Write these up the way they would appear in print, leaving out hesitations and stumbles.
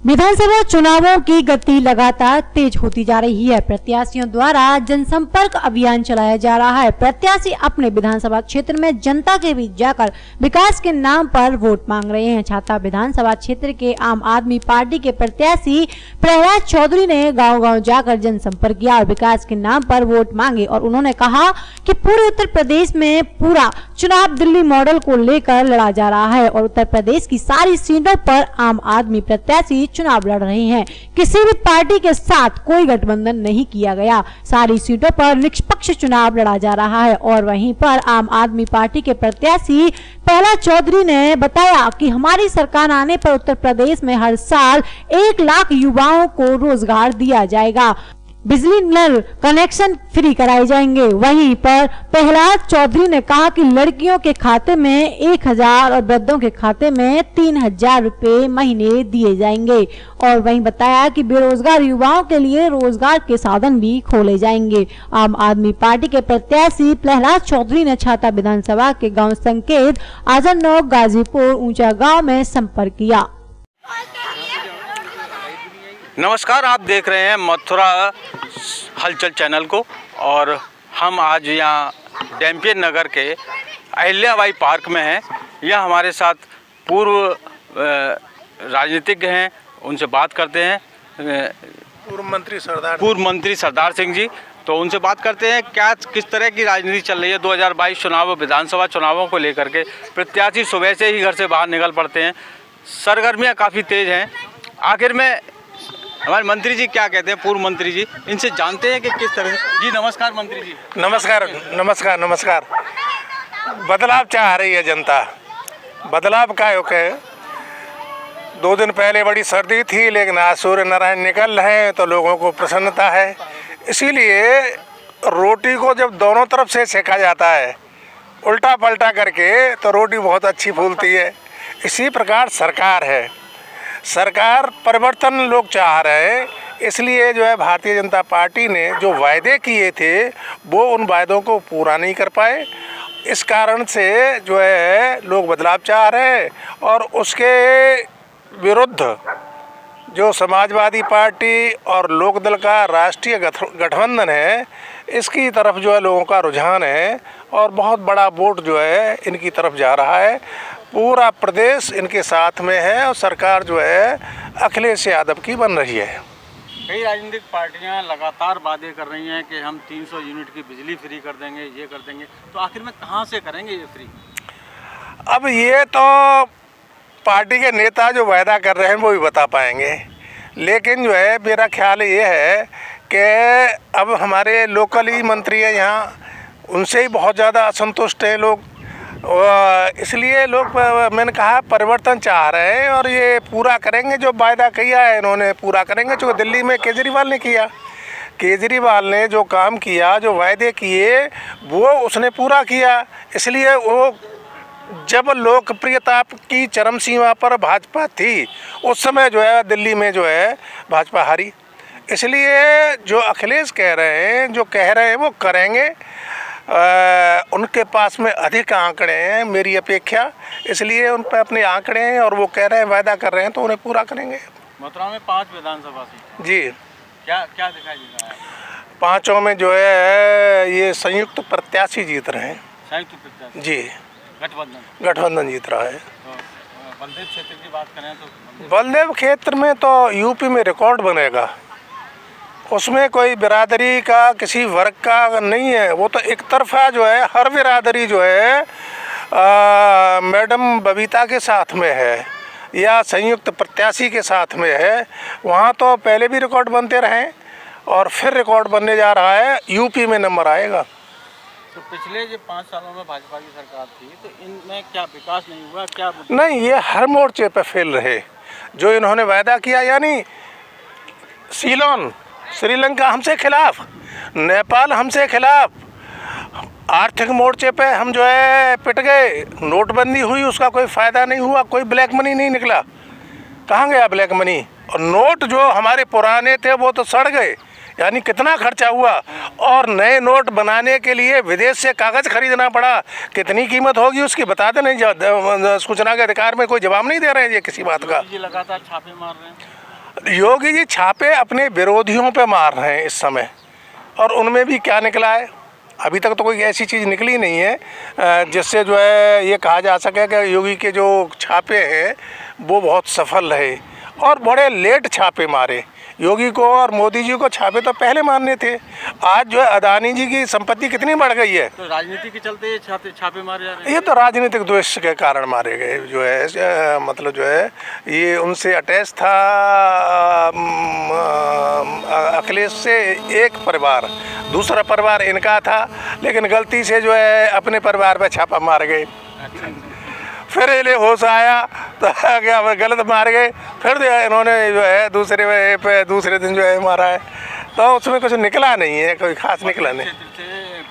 विधानसभा चुनावों की गति लगातार तेज होती जा रही है। प्रत्याशियों द्वारा जनसंपर्क अभियान चलाया जा रहा है। प्रत्याशी अपने विधानसभा क्षेत्र में जनता के बीच जाकर विकास के नाम पर वोट मांग रहे हैं। छाता विधानसभा क्षेत्र के आम आदमी पार्टी के प्रत्याशी प्रहलाद चौधरी ने गांव-गांव जाकर जनसंपर्क किया और विकास के नाम पर वोट मांगे और उन्होंने कहा कि पूरे उत्तर प्रदेश में पूरा चुनाव दिल्ली मॉडल को लेकर लड़ा जा रहा है और उत्तर प्रदेश की सारी सीटों पर आम आदमी प्रत्याशी चुनाव लड़ रहे हैं। किसी भी पार्टी के साथ कोई गठबंधन नहीं किया गया। सारी सीटों पर निष्पक्ष चुनाव लड़ा जा रहा है। और वहीं पर आम आदमी पार्टी के प्रत्याशी प्रहलाद चौधरी ने बताया कि हमारी सरकार आने पर उत्तर प्रदेश में हर साल 1 लाख युवाओं को रोजगार दिया जाएगा। बिजली नल कनेक्शन फ्री कराए जाएंगे। वहीं पर प्रहलाद चौधरी ने कहा कि लड़कियों के खाते में 1000 और वृद्धों के खाते में 3000 रुपए महीने दिए जाएंगे। और वहीं बताया कि बेरोजगार युवाओं के लिए रोजगार के साधन भी खोले जाएंगे। आम आदमी पार्टी के प्रत्याशी प्रहलाद चौधरी ने छाता विधानसभा के गांव संकेत, आजमनगर, गाजीपुर, ऊंचा गांव में संपर्क किया। नमस्कार, आप देख रहे हैं मथुरा हलचल चैनल को और हम आज यहाँ डैम्पियर नगर के अहिल्याबाई पार्क में हैं। यह हमारे साथ पूर्व राजनीतिज्ञ हैं, उनसे बात करते हैं। पूर्व मंत्री सरदार सिंह जी, तो उनसे बात करते हैं क्या किस तरह की राजनीति चल रही है 2022 चुनाव, विधानसभा चुनावों को लेकर के। प्रत्याशी सुबह से ही घर से बाहर निकल पड़ते हैं, सरगर्मियाँ काफ़ी तेज़ हैं। आखिर में हमारे मंत्री जी क्या कहते हैं, पूर्व मंत्री जी, इनसे जानते हैं कि किस तरह से। जी नमस्कार मंत्री जी। नमस्कार। बदलाव चाह रही है जनता। बदलाव का योग है। 2 दिन पहले बड़ी सर्दी थी, लेकिन आज सूर्य नारायण निकल रहे हैं तो लोगों को प्रसन्नता है। इसीलिए रोटी को जब दोनों तरफ से सेका जाता है उल्टा पलटा करके, तो रोटी बहुत अच्छी फूलती है। इसी प्रकार सरकार है। सरकार परिवर्तन लोग चाह रहे हैं, इसलिए जो है भारतीय जनता पार्टी ने जो वायदे किए थे वो उन वायदों को पूरा नहीं कर पाए। इस कारण से जो है लोग बदलाव चाह रहे हैं और उसके विरुद्ध जो समाजवादी पार्टी और लोकदल का राष्ट्रीय गठबंधन है, इसकी तरफ जो है लोगों का रुझान है और बहुत बड़ा वोट जो है इनकी तरफ जा रहा है। पूरा प्रदेश इनके साथ में है और सरकार जो है अखिलेश यादव की बन रही है। कई राजनीतिक पार्टियां लगातार वादे कर रही हैं कि हम 300 यूनिट की बिजली फ्री कर देंगे, ये कर देंगे, तो आखिर में कहां से करेंगे ये फ्री? अब ये तो पार्टी के नेता जो वायदा कर रहे हैं वो भी बता पाएंगे, लेकिन जो है मेरा ख्याल ये है कि अब हमारे लोकल ही मंत्री हैं यहाँ, उनसे ही बहुत ज़्यादा असंतुष्ट हैं लोग। इसलिए लोग, मैंने कहा, परिवर्तन चाह रहे हैं और ये पूरा करेंगे। जो वायदा किया है इन्होंने पूरा करेंगे। जो दिल्ली में केजरीवाल ने किया, केजरीवाल ने जो काम किया, जो वायदे किए, वो उसने पूरा किया। इसलिए वो जब लोकप्रियता की चरम सीमा पर भाजपा थी, उस समय जो है दिल्ली में जो है भाजपा हारी। इसलिए जो अखिलेश कह रहे हैं, जो कह रहे हैं वो करेंगे। उनके पास में अधिक आंकड़े हैं मेरी अपेक्षा, इसलिए उन पर अपने आंकड़े हैं और वो कह रहे हैं, वायदा कर रहे हैं, तो उन्हें पूरा करेंगे। मथुरा में 5 विधानसभा सीट जी, क्या दिखाई दे रहा है? 5 में जो है ये संयुक्त प्रत्याशी जीत रहे हैं। संयुक्त प्रत्याशी जी, गठबंधन जीत रहा है। तो बलदेव क्षेत्र की बात करें तो बलदेव क्षेत्र में तो यूपी में रिकॉर्ड बनेगा। उसमें कोई बिरादरी का, किसी वर्ग का नहीं है। वो तो एक तरफा जो है, हर बिरादरी जो है मैडम बबीता के साथ में है या संयुक्त प्रत्याशी के साथ में है। वहाँ तो पहले भी रिकॉर्ड बनते रहे और फिर रिकॉर्ड बनने जा रहा है। यूपी में नंबर आएगा। तो पिछले जो 5 सालों में भाजपा की सरकार थी, तो इनमें क्या विकास नहीं हुआ? क्या नहीं, ये हर मोर्चे पे फेल रहे। जो इन्होंने वायदा किया, यानी सीलोन, श्रीलंका हमसे खिलाफ, नेपाल हमसे खिलाफ, आर्थिक मोर्चे पे हम जो है पिट गए। नोटबंदी हुई, उसका कोई फ़ायदा नहीं हुआ, कोई ब्लैक मनी नहीं निकला। कहाँ गया ब्लैक मनी? और नोट जो हमारे पुराने थे वो तो सड़ गए। यानी कितना खर्चा हुआ और नए नोट बनाने के लिए विदेश से कागज़ खरीदना पड़ा। कितनी कीमत होगी उसकी बता दें। नहीं, सूचना के अधिकार में कोई जवाब नहीं दे रहे हैं ये किसी बात का। लगातार छापे मार रहे हैं। योगी जी छापे अपने विरोधियों पे मार रहे हैं इस समय, और उनमें भी क्या निकला है? अभी तक तो कोई ऐसी चीज़ निकली नहीं है जिससे जो है ये कहा जा सके कि योगी के जो छापे हैं वो बहुत सफल रहे, और बड़े लेट छापे मारे। योगी को और मोदी जी को छापे तो पहले मारने थे। आज जो है अदानी जी की संपत्ति कितनी बढ़ गई है, तो राजनीति के चलते ये छापे मारे जा रहे हैं। ये तो राजनीतिक द्वेष के कारण मारे गए। जो है मतलब जो है ये उनसे अटैच था अखिलेश से एक परिवार, दूसरा परिवार इनका था, लेकिन गलती से जो है अपने परिवार पे छापा मार गए। फिर इन्हें होश आया तो क्या गलत मार गए, फिर इन्होंने जो है दूसरे दिन जो है मारा है, तो उसमें कुछ निकला नहीं है, कोई खास निकला नहीं।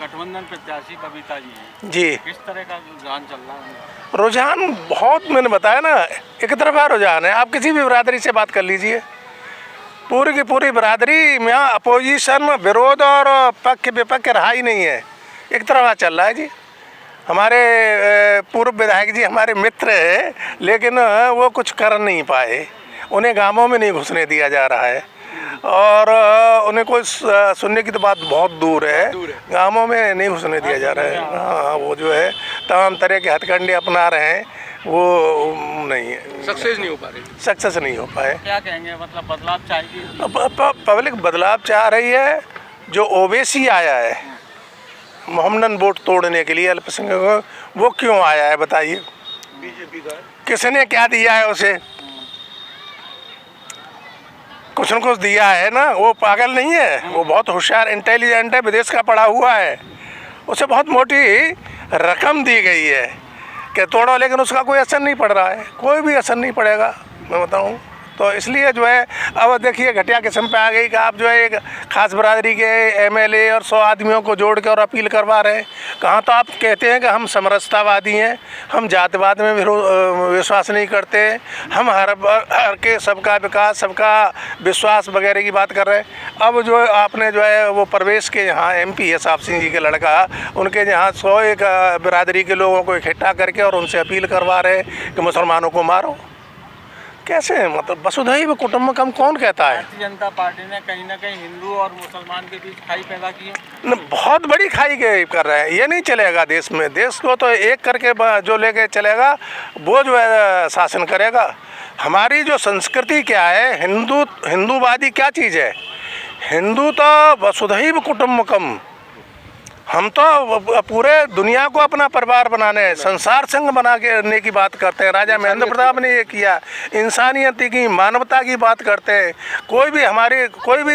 गठबंधन प्रत्याशी बबीता जी हैं जी, किस तरह का रुझान चल रहा है? रुझान बहुत, मैंने बताया ना, एक तरफा रुझान है। आप किसी भी बिरादरी से बात कर लीजिए, पूरी की पूरी बिरादरी में अपोजिशन, विरोध और पक्ष विपक्ष रहा ही नहीं है, एक तरफा चल रहा है जी। हमारे पूर्व विधायक जी हमारे मित्र हैं, लेकिन वो कुछ कर नहीं पाए, उन्हें गांवों में नहीं घुसने दिया जा रहा है, और उन्हें कोई सुनने की तो बात बहुत दूर है, गांवों में नहीं घुसने दिया जा रहा है। हाँ, वो जो है तमाम तरह के हथकंडे अपना रहे हैं, वो नहीं है, सक्सेस नहीं हो पा रही। सक्सेस नहीं हो पाए। क्या कहेंगे, मतलब बदलाव चाहिए? पब्लिक बदलाव चाह रही है। जो ओवैसी आया है मोहम्मदन वोट तोड़ने के लिए अल्पसंख्यक को, वो क्यों आया है बताइए? बीजेपी का किसने क्या दिया है उसे? कुछ न कुछ दिया है ना, वो पागल नहीं है, वो बहुत होशियार इंटेलिजेंट है, विदेश का पढ़ा हुआ है, उसे बहुत मोटी रकम दी गई है कि तोड़ो, लेकिन उसका कोई असर नहीं पड़ रहा है, कोई भी असर नहीं पड़ेगा, मैं बताऊँ तो। इसलिए जो है अब देखिए घटिया किस्म पे आ गई कि आप जो है एक खास बरादरी के एमएलए और 100 आदमियों को जोड़ के और अपील करवा रहे हैं। कहाँ तो आप कहते हैं कि हम समरसतावादी हैं, हम जातिवाद में विश्वास नहीं करते, हम हर के सबका विकास, सबका विश्वास वगैरह की बात कर रहे हैं। अब जो आपने जो है वो प्रवेश के यहाँ MP है साहब सिंह जी के लड़का, उनके यहाँ 101 बिरादरी के लोगों को इकट्ठा करके और उनसे अपील करवा रहे हैं कि मुसलमानों को मारो। कैसे, मतलब वसुधैव कुटुंबकम कौन कहता है? भारतीय जनता पार्टी ने कहीं ना कहीं हिंदू और मुसलमान के बीच खाई पैदा की है। बहुत बड़ी खाई कर रहे हैं, ये नहीं चलेगा देश में। देश को तो एक करके जो लेके चलेगा वो जो है शासन करेगा। हमारी जो संस्कृति क्या है, हिंदूवादी क्या चीज़ है? हिंदू तो वसुधैव कुटुंबकम, हम तो पूरे दुनिया को अपना परिवार बनाने, संसार संघ बनाने की बात करते हैं। राजा महेंद्र प्रताप ने ये किया, इंसानियत की, मानवता की बात करते हैं। कोई भी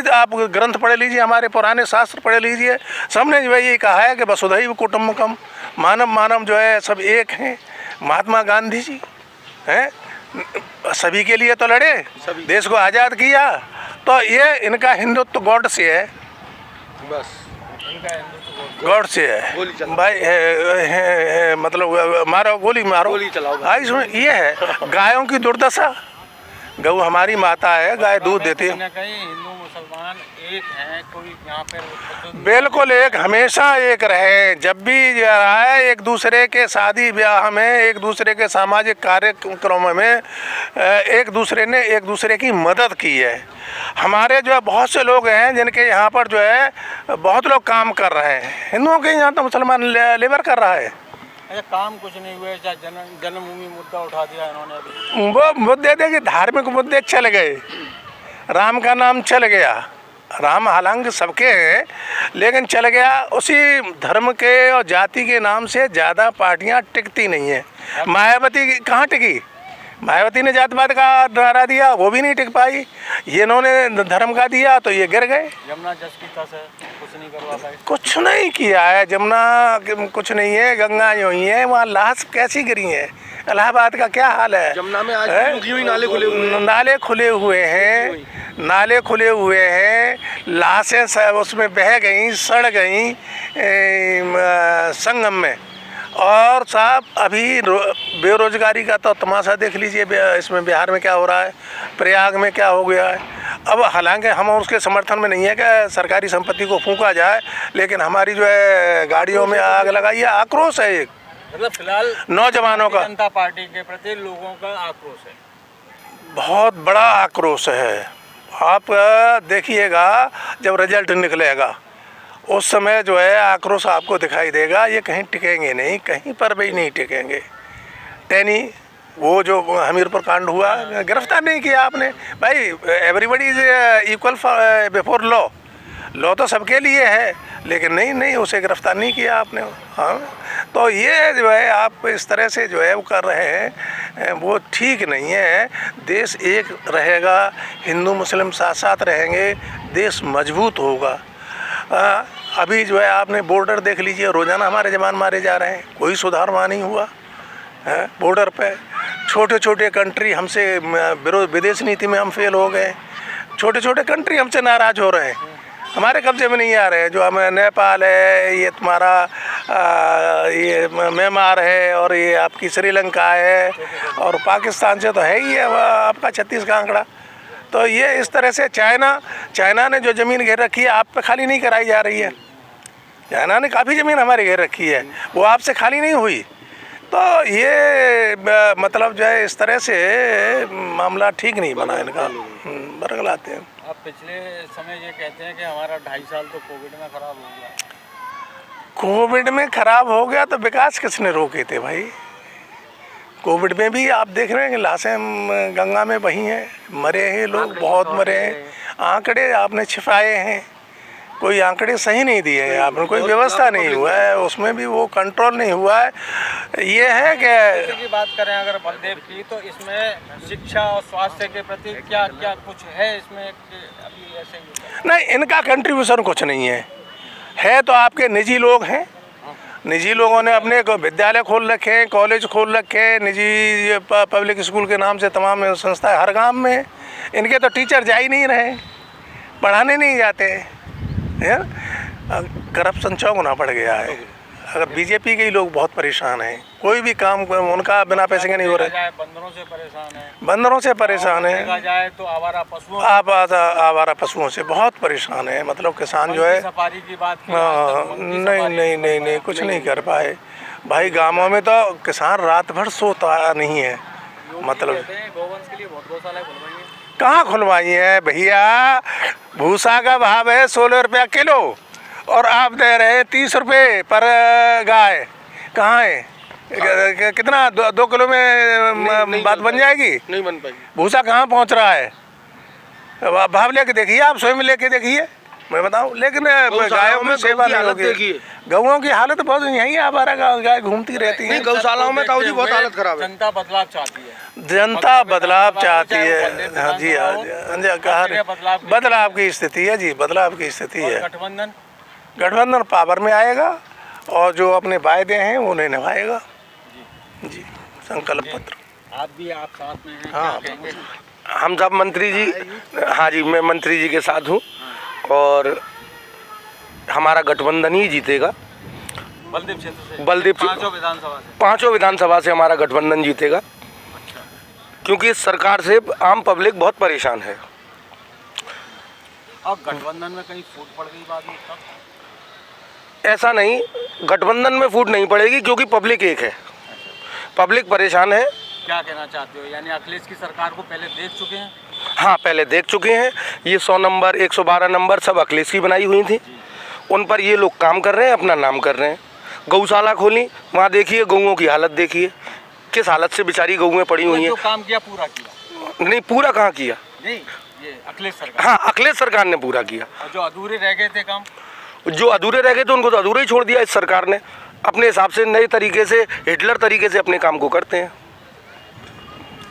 आप ग्रंथ पढ़ लीजिए, हमारे पुराने शास्त्र पढ़ लीजिए, सबने जो है ये कहा है कि वसुधैव कुटुंबकम, मानव जो है सब एक हैं। महात्मा गांधी जी हैं, सभी के लिए तो लड़े, देश को आज़ाद किया, तो ये इनका हिंदुत्व गॉड से है, बस गॉड से है भाई। मतलब मारो, गोली मारो, गोली चलाओ। हाँ, इसमें ये है गायों की दुर्दशा। गऊ हमारी माता है, गाय दूध देती है। हिंदू मुसलमान एक हैं, कोई यहाँ पे बिल्कुल एक, हमेशा एक रहे। जब भी रहा है एक दूसरे के शादी ब्याह में, एक दूसरे के सामाजिक कार्यक्रमों में एक दूसरे ने एक दूसरे की मदद की है। हमारे जो है बहुत से लोग हैं जिनके यहाँ पर जो है बहुत लोग काम कर रहे हैं। हिंदुओं के यहाँ तो मुसलमान लेबर कर रहा है। अच्छा, काम कुछ नहीं हुए, जन्मभूमि मुद्दा उठा दिया इन्होंने अभी। वो मुद्दे देखिए, धार्मिक मुद्दे चल गए, राम का नाम चल गया, राम हालांकि सबके हैं लेकिन चल गया। उसी धर्म के और जाति के नाम से ज़्यादा पार्टियां टिकती नहीं है। मायावती कहाँ टिकी? मायावती ने जातिवाद का नारा दिया, वो भी नहीं टिक पाई। ये इन्होंने धर्म का दिया तो ये गिर गए। यमुना जस की तस है, कुछ नहीं करवा पाए। कुछ नहीं किया है, जमुना कुछ नहीं है, गंगा यूँ ही है, वहाँ लाश कैसी गिरी है। इलाहाबाद का क्या हाल है? जमुना में आज भी नाले खुले हुए हैं, नाले खुले हुए हैं, नाले खुले हुए हैं, लाशें सब उसमें बह गई, सड़ गई संगम में। और साहब अभी बेरोजगारी का तो तमाशा देख लीजिए, इसमें बिहार में क्या हो रहा है, प्रयाग में क्या हो गया है। अब हालांकि हम उसके समर्थन में नहीं है कि सरकारी संपत्ति को फूंका जाए, लेकिन हमारी जो है गाड़ियों में आग लगाई है, आक्रोश है एक, मतलब फिलहाल नौजवानों का, जनता पार्टी के प्रति लोगों का आक्रोश है। बहुत बड़ा आक्रोश है। आप देखिएगा जब रिजल्ट निकलेगा उस समय जो है आक्रोश आपको दिखाई देगा। ये कहीं टिकेंगे नहीं, कहीं पर भी नहीं टिकेंगे। टैनी वो जो हमीरपुर कांड हुआ, गिरफ्तार नहीं किया आपने। भाई everybody is equal before law, law तो सबके लिए है, लेकिन नहीं उसे गिरफ्तार नहीं किया आपने। हाँ, तो ये जो है आप इस तरह से जो है वो कर रहे हैं, वो ठीक नहीं है। देश एक रहेगा, हिंदू मुस्लिम साथ साथ रहेंगे, देश मजबूत होगा। अभी जो है आपने बॉर्डर देख लीजिए, रोज़ाना हमारे जवान मारे जा रहे हैं, कोई सुधार वहाँ नहीं हुआ है। बॉर्डर पे छोटे छोटे कंट्री हमसे विदेश नीति में हम फेल हो गए। छोटे छोटे कंट्री हमसे नाराज़ हो रहे हैं, हमारे कब्जे में नहीं आ रहे हैं। जो हमें नेपाल है, ये तुम्हारा ये म्यांमार है, और ये आपकी श्रीलंका है, और पाकिस्तान से तो है ही है आपका 36 का आंकड़ा। तो ये इस तरह से चाइना ने जो ज़मीन घेर रखी है आप पे खाली नहीं कराई जा रही है। चाइना ने काफ़ी ज़मीन हमारी घेर रखी है, वो आपसे खाली नहीं हुई। तो ये मतलब जो है इस तरह से मामला ठीक नहीं बना इनका, बरगलाते हैं। आप पिछले समय ये कहते हैं कि हमारा 2.5 साल तो कोविड में ख़राब हो गया। कोविड में ख़राब हो गया तो विकास किसने रोके थे भाई? कोविड में भी आप देख रहे हैं कि लाशें गंगा में बही हैं, मरे हैं लोग, बहुत मरे हैं। आंकड़े आपने छिपाए हैं, कोई आंकड़े सही नहीं दिए हैं आपने, कोई व्यवस्था नहीं हुआ है, उसमें भी वो कंट्रोल नहीं हुआ है। ये है कि की बात करें अगर बलदेव की, तो इसमें शिक्षा और स्वास्थ्य के प्रति क्या क्या कुछ है इसमें अभी ऐसे ही? नहीं, इनका कंट्रीब्यूशन कुछ नहीं है तो आपके निजी लोग हैं। निजी लोगों ने अपने विद्यालय खोल रखे हैं, कॉलेज खोल रखे हैं, निजी पब्लिक स्कूल के नाम से तमाम संस्थाएं हर गांव में। इनके तो टीचर जा ही नहीं रहे, पढ़ाने नहीं जाते हैं। करप्शन चौगुना बढ़ गया है। अगर बीजेपी के ही लोग बहुत परेशान हैं, कोई भी काम उनका बिना पैसे के नहीं हो रहे। बंदरों से परेशान है, बंदरों से परेशान है, देखा जाए तो आवारा पशुओं, आवारा पशुओं से बहुत परेशान है। मतलब किसान जो है सफारी की बात की, नहीं कुछ नहीं कर पाए भाई। गाँवों में तो किसान रात भर सोता नहीं है। मतलब गोवंश के लिए बहुत गौशाला खुलवाई है, कहाँ खुलवाई है भैया? भूसा का भाव है 16 रुपया किलो और आप दे रहे 30 रुपये पर गाय। कहाँ है? कितना 2 किलो में बात बन जाएगी? नहीं बन पाएगी। भूसा कहाँ पहुँच रहा है? भाव लेके देखिए, आप स्वयं लेके देखिए, मैं बताऊँ। लेकिन गायों में सेवा नहीं होगी। गौओं की हालत बहुत यही आवारा गाय घूमती रहती है। गौशालाओं में ताऊ जी बहुत हालत खराब है। जनता बदलाव चाहती है, जनता बदलाव चाहती है। हाँ जी, हाँ, बदलाव की स्थिति है जी, बदलाव की स्थिति है। गठबंधन पावर में आएगा और जो अपने वायदे हैं वो नहीं निभाएगा जी। संकल्प पत्र आप भी आप साथ में हैं, हाँ, क्या कहेंगे? हम सब मंत्री जी, हाँ जी, मैं मंत्री जी के साथ हूँ और हमारा गठबंधन ही जीतेगा। बलदेव क्षेत्र से, बलदेव पांचों विधानसभा से हमारा गठबंधन जीतेगा, क्योंकि इस सरकार से आम पब्लिक बहुत परेशान है। अब गठबंधन में कहीं फूट पड़ गई बाद में? ऐसा नहीं, गठबंधन में फूट नहीं पड़ेगी, क्योंकि पब्लिक एक है, पब्लिक परेशान है। क्या कहना चाहते हो? यानी अखिलेश की सरकार को पहले देख चुके हैं? हाँ, पहले देख चुके हैं। ये 100 नंबर 112 नंबर सब अखिलेश की बनाई हुई थी, उन पर ये लोग काम कर रहे हैं, अपना नाम कर रहे हैं। गौशाला खोली, वहाँ देखिए गौओं की हालत देखिए, किस हालत से बेचारी गौएं पड़ी हुई हैं। जो काम किया पूरा किया? नहीं, पूरा कहाँ किया? नहीं, ये अखिलेश सरकार। हाँ, अखिलेश सरकार ने पूरा किया। और जो अधूरे रह गए थे काम? जो अधूरे रह गए थे उनको तो अधूरे ही छोड़ दिया इस सरकार ने। अपने हिसाब से नए तरीके से, हिटलर तरीके से अपने काम को करते हैं।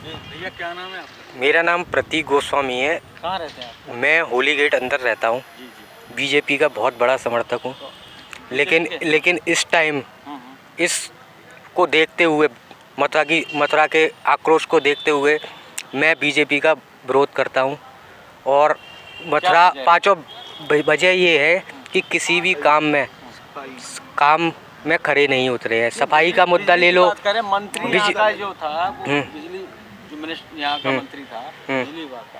भैया क्या नाम है आपका? मेरा नाम प्रतीक गोस्वामी है। कहाँ रहते हैं आप? मैं होली गेट अंदर रहता हूँ। बीजेपी का बहुत बड़ा समर्थक हूँ, लेकिन इस टाइम इसको देखते हुए, मथुरा के आक्रोश को देखते हुए मैं बीजेपी का विरोध करता हूँ। और मथुरा पाँचों वजह ये है कि किसी भी काम में खड़े नहीं उतरे हैं। सफाई का मुद्दा ले लो, मंत्री का जो था वो बिजली, जो मिनिस्टर यहाँ का मंत्री था बिजली विभाग का,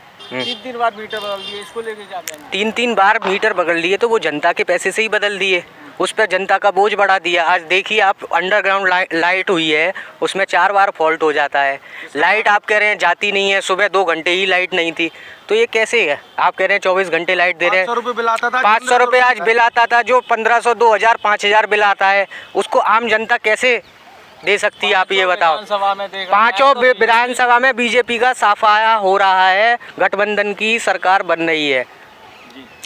3 बार मीटर बदल दिए, इसको लेके क्या कहना? 3 बार मीटर बदल दिए तो वो जनता के पैसे से ही बदल दिए। उस पर जनता का बोझ बढ़ा दिया। आज देखिए आप, अंडरग्राउंड लाइट हुई है, उसमें 4 बार फॉल्ट हो जाता है। लाइट आप कह रहे हैं जाती नहीं है, सुबह 2 घंटे ही लाइट नहीं थी, तो ये कैसे है? आप कह रहे हैं 24 घंटे लाइट दे रहे हैं। 500 रुपये आज बिल आता था, जो 1500, 2000, 5000 बिल आता है, उसको आम जनता कैसे दे सकती है? आप ये बताओ। पांचों विधानसभा में बीजेपी का साफाया हो रहा है, गठबंधन की सरकार बन रही है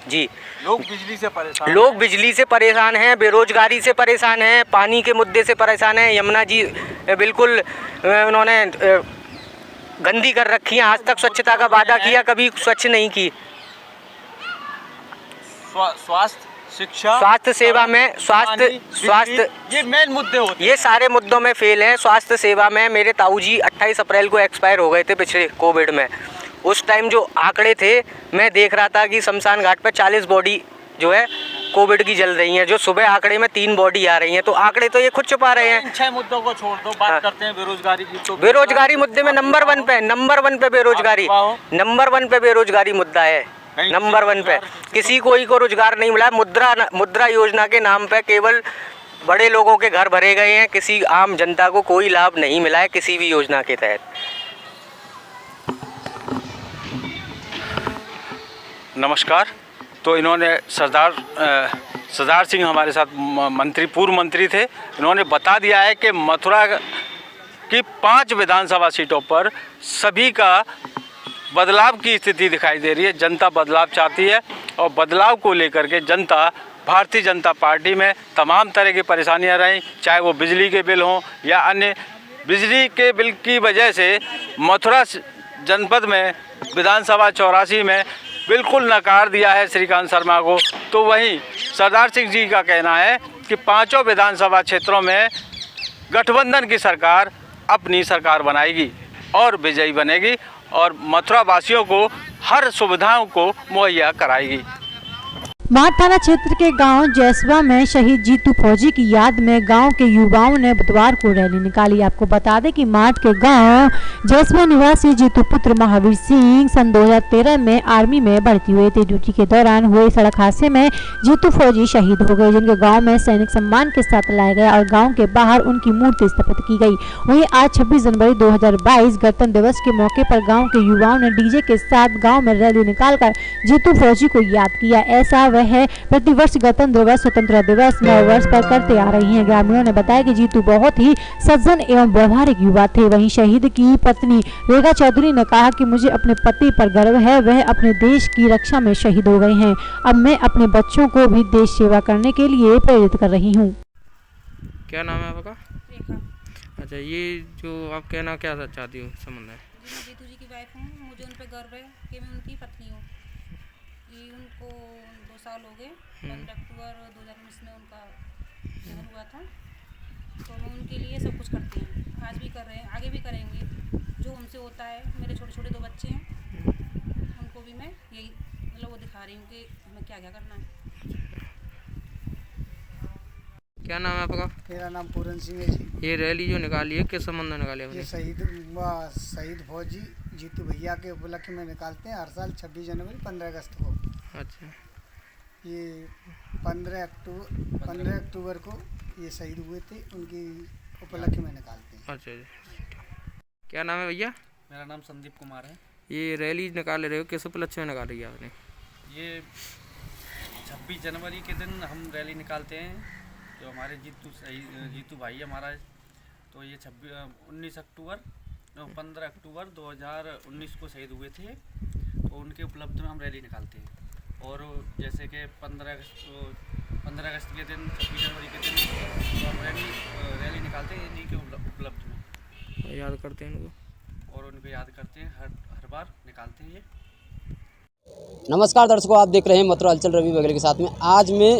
जी। लोग बिजली से परेशान हैं, बेरोजगारी से परेशान हैं, पानी के मुद्दे से परेशान हैं। यमुना जी बिल्कुल उन्होंने गंदी कर रखी है। आज तक स्वच्छता का वादा किया, कभी स्वच्छ नहीं की। स्वास्थ्य, शिक्षा, स्वास्थ्य सेवा में स्वास्थ्य ये मेन मुद्दे होते हैं। ये सारे मुद्दों में फेल है। स्वास्थ्य सेवा में मेरे ताऊ जी 28 अप्रैल को एक्सपायर हो गए थे पिछले कोविड में। उस टाइम जो आंकड़े थे, मैं देख रहा था कि शमशान घाट पर 40 बॉडी जो है कोविड की जल रही हैं, जो सुबह आंकड़े में 3 बॉडी आ रही हैं, तो आंकड़े तो ये खुद छुपा रहे हैं। 6 मुद्दों को छोड़ दो, बात करते हैं बेरोजगारी की। तो बेरोजगारी मुद्दे में नंबर 1 पे बेरोजगारी, नंबर 1 पे बेरोजगारी मुद्दा है, नंबर 1 पे। किसी कोई को रोजगार नहीं मिला। मुद्रा योजना के नाम पे केवल बड़े लोगों के घर भरे गए हैं, किसी आम जनता को कोई लाभ नहीं मिला है किसी भी योजना के तहत। नमस्कार। तो इन्होंने सरदार सिंह हमारे साथ पूर्व मंत्री थे। इन्होंने बता दिया है कि मथुरा की 5 विधानसभा सीटों पर सभी का बदलाव की स्थिति दिखाई दे रही है। जनता बदलाव चाहती है और बदलाव को लेकर के जनता भारतीय जनता पार्टी में तमाम तरह की परेशानियां रहीं, चाहे वो बिजली के बिल हों या अन्य। बिजली के बिल की वजह से मथुरा जनपद में विधानसभा 84 में बिल्कुल नकार दिया है श्रीकांत शर्मा को। तो वहीं सरदार सिंह जी का कहना है कि 5 विधानसभा क्षेत्रों में गठबंधन की सरकार अपनी सरकार बनाएगी और विजयी बनेगी और मथुरा वासियों को हर सुविधाओं को मुहैया कराएगी। माठ थाना क्षेत्र के गांव जैसवा में शहीद जीतू फौजी की याद में गांव के युवाओं ने बुधवार को रैली निकाली। आपको बता दें कि माठ के गांव जैसवा निवासी जीतू पुत्र महावीर सिंह सन 2013 में आर्मी में भर्ती हुए थे। ड्यूटी के दौरान हुए सड़क हादसे में जीतू फौजी शहीद हो गए, जिनके गाँव में सैनिक सम्मान के साथ लाया गया और गाँव के बाहर उनकी मूर्ति स्थापित की गई। वहीं आज 26 जनवरी 2022 गणतंत्र दिवस के मौके पर गाँव के युवाओं ने डीजे के साथ गाँव में रैली निकालकर जीतू फौजी को याद किया। ऐसा है प्रतिवर्ष गणतंत्र दिवस, स्वतंत्रता दिवस, नव वर्ष पर करते आ रही हैं। ग्रामीणों ने बताया कि जीतू बहुत ही सज्जन एवं व्यवहारिक युवा थे। वहीं शहीद की पत्नी रेखा चौधरी ने कहा कि मुझे अपने पति पर गर्व है, वह अपने देश की रक्षा में शहीद हो गए हैं। अब मैं अपने बच्चों को भी देश सेवा करने के लिए प्रेरित कर रही हूँ। क्या नाम है आपका? रेखा। अच्छा, ये जो आप कहना क्या चाहती हूँ संबंध है? मैं जीतू जी की वाइफ हूँ, मुझे उन पर गर्व है कि मैं उनकी पत्नी हूँ। ये उनको 2 साल हो गए, 15 अक्टूबर 2019 में उनका निधन हुआ था। तो मैं उनके लिए सब कुछ करती हूँ, आज भी कर रहे हैं, आगे भी करेंगे जो हमसे होता है। मेरे छोटे छोटे 2 बच्चे हैं, उनको भी मैं यही मतलब वो दिखा रही हूँ कि हमें क्या क्या करना है। क्या नाम है आपका? मेरा नाम पूरन सिंह है जी। ये रैली जो निकाली है किस संबंध में निकाली है? ये शहीद फौजी जीतू भैया के उपलक्ष्य में निकालते हैं हर साल 26 जनवरी 15 अगस्त को। अच्छा, ये 15 अक्टूबर को ये शहीद हुए थे, उनकी उपलक्ष्य में निकालते हैं। अच्छा जी। क्या नाम है भैया? मेरा नाम संदीप कुमार है। ये रैली निकाल रहे हो, किस उपलक्ष्य में निकाल रही है आपने? ये 26 जनवरी के दिन हम रैली निकालते हैं, जो हमारे जीतू भाई हमारा। तो ये 15 अक्टूबर 2019 को शहीद हुए थे, तो उनके उपलब्ध में हम रैली निकालते हैं। और जैसे कि 15 अगस्त के दिन, 26 जनवरी के दिन तो हम रैली निकालते हैं इन्हीं के उपलब्ध में। याद करते हैं इनको और उनको याद करते हैं, हर बार निकालते हैं ये। नमस्कार दर्शकों, आप देख रहे हैं मथुरा हलचल रवि वगैरह के साथ में। आज मैं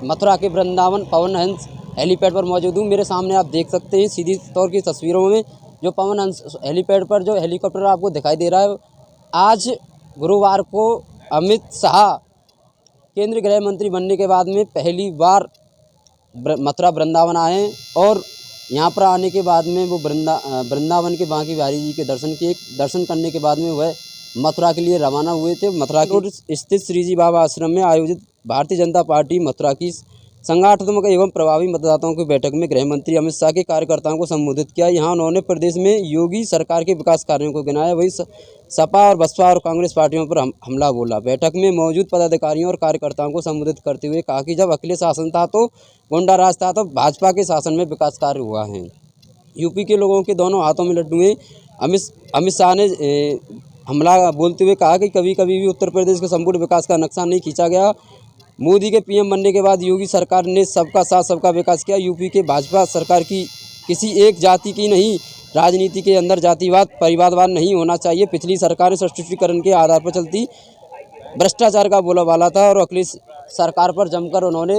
मथुरा के वृंदावन पवन हंस हेलीपैड पर मौजूद हूँ। मेरे सामने आप देख सकते हैं सीधी तौर की तस्वीरों में जो पवन हंस हेलीपैड पर जो हेलीकॉप्टर आपको दिखाई दे रहा है। आज गुरुवार को अमित शाह केंद्रीय गृह मंत्री बनने के बाद में पहली बार मथुरा वृंदावन आए हैं और यहाँ पर आने के बाद में वो वृंदावन के बांके बिहारी जी के दर्शन करने के बाद में वह मथुरा के लिए रवाना हुए थे। मथुरा के स्थित श्री जी बाबा आश्रम में आयोजित भारतीय जनता पार्टी मथुरा की संगठनात्मक एवं प्रभावी मतदाताओं की बैठक में गृह मंत्री अमित शाह के कार्यकर्ताओं को संबोधित किया। यहाँ उन्होंने प्रदेश में योगी सरकार के विकास कार्यों को गिनाया, वही सपा और बसपा और कांग्रेस पार्टियों पर हमला बोला। बैठक में मौजूद पदाधिकारियों और कार्यकर्ताओं को संबोधित करते हुए कहा कि जब अखिलेश शासन था तो गुंडा राज था, तो भाजपा के शासन में विकास कार्य हुआ है। यूपी के लोगों के दोनों हाथों में लड्डू हैं। अमित शाह ने हमला बोलते हुए कहा कि कभी कभी भी उत्तर प्रदेश के संपूर्ण विकास का नक्शा नहीं खींचा गया। मोदी के पीएम बनने के बाद योगी सरकार ने सबका साथ सबका विकास किया। यूपी के भाजपा सरकार की किसी एक जाति की नहीं, राजनीति के अंदर जातिवाद परिवारवाद नहीं होना चाहिए। पिछली सरकार सशक्तिकरण के आधार पर चलती भ्रष्टाचार का बोलबाला था और अखिलेश सरकार पर जमकर उन्होंने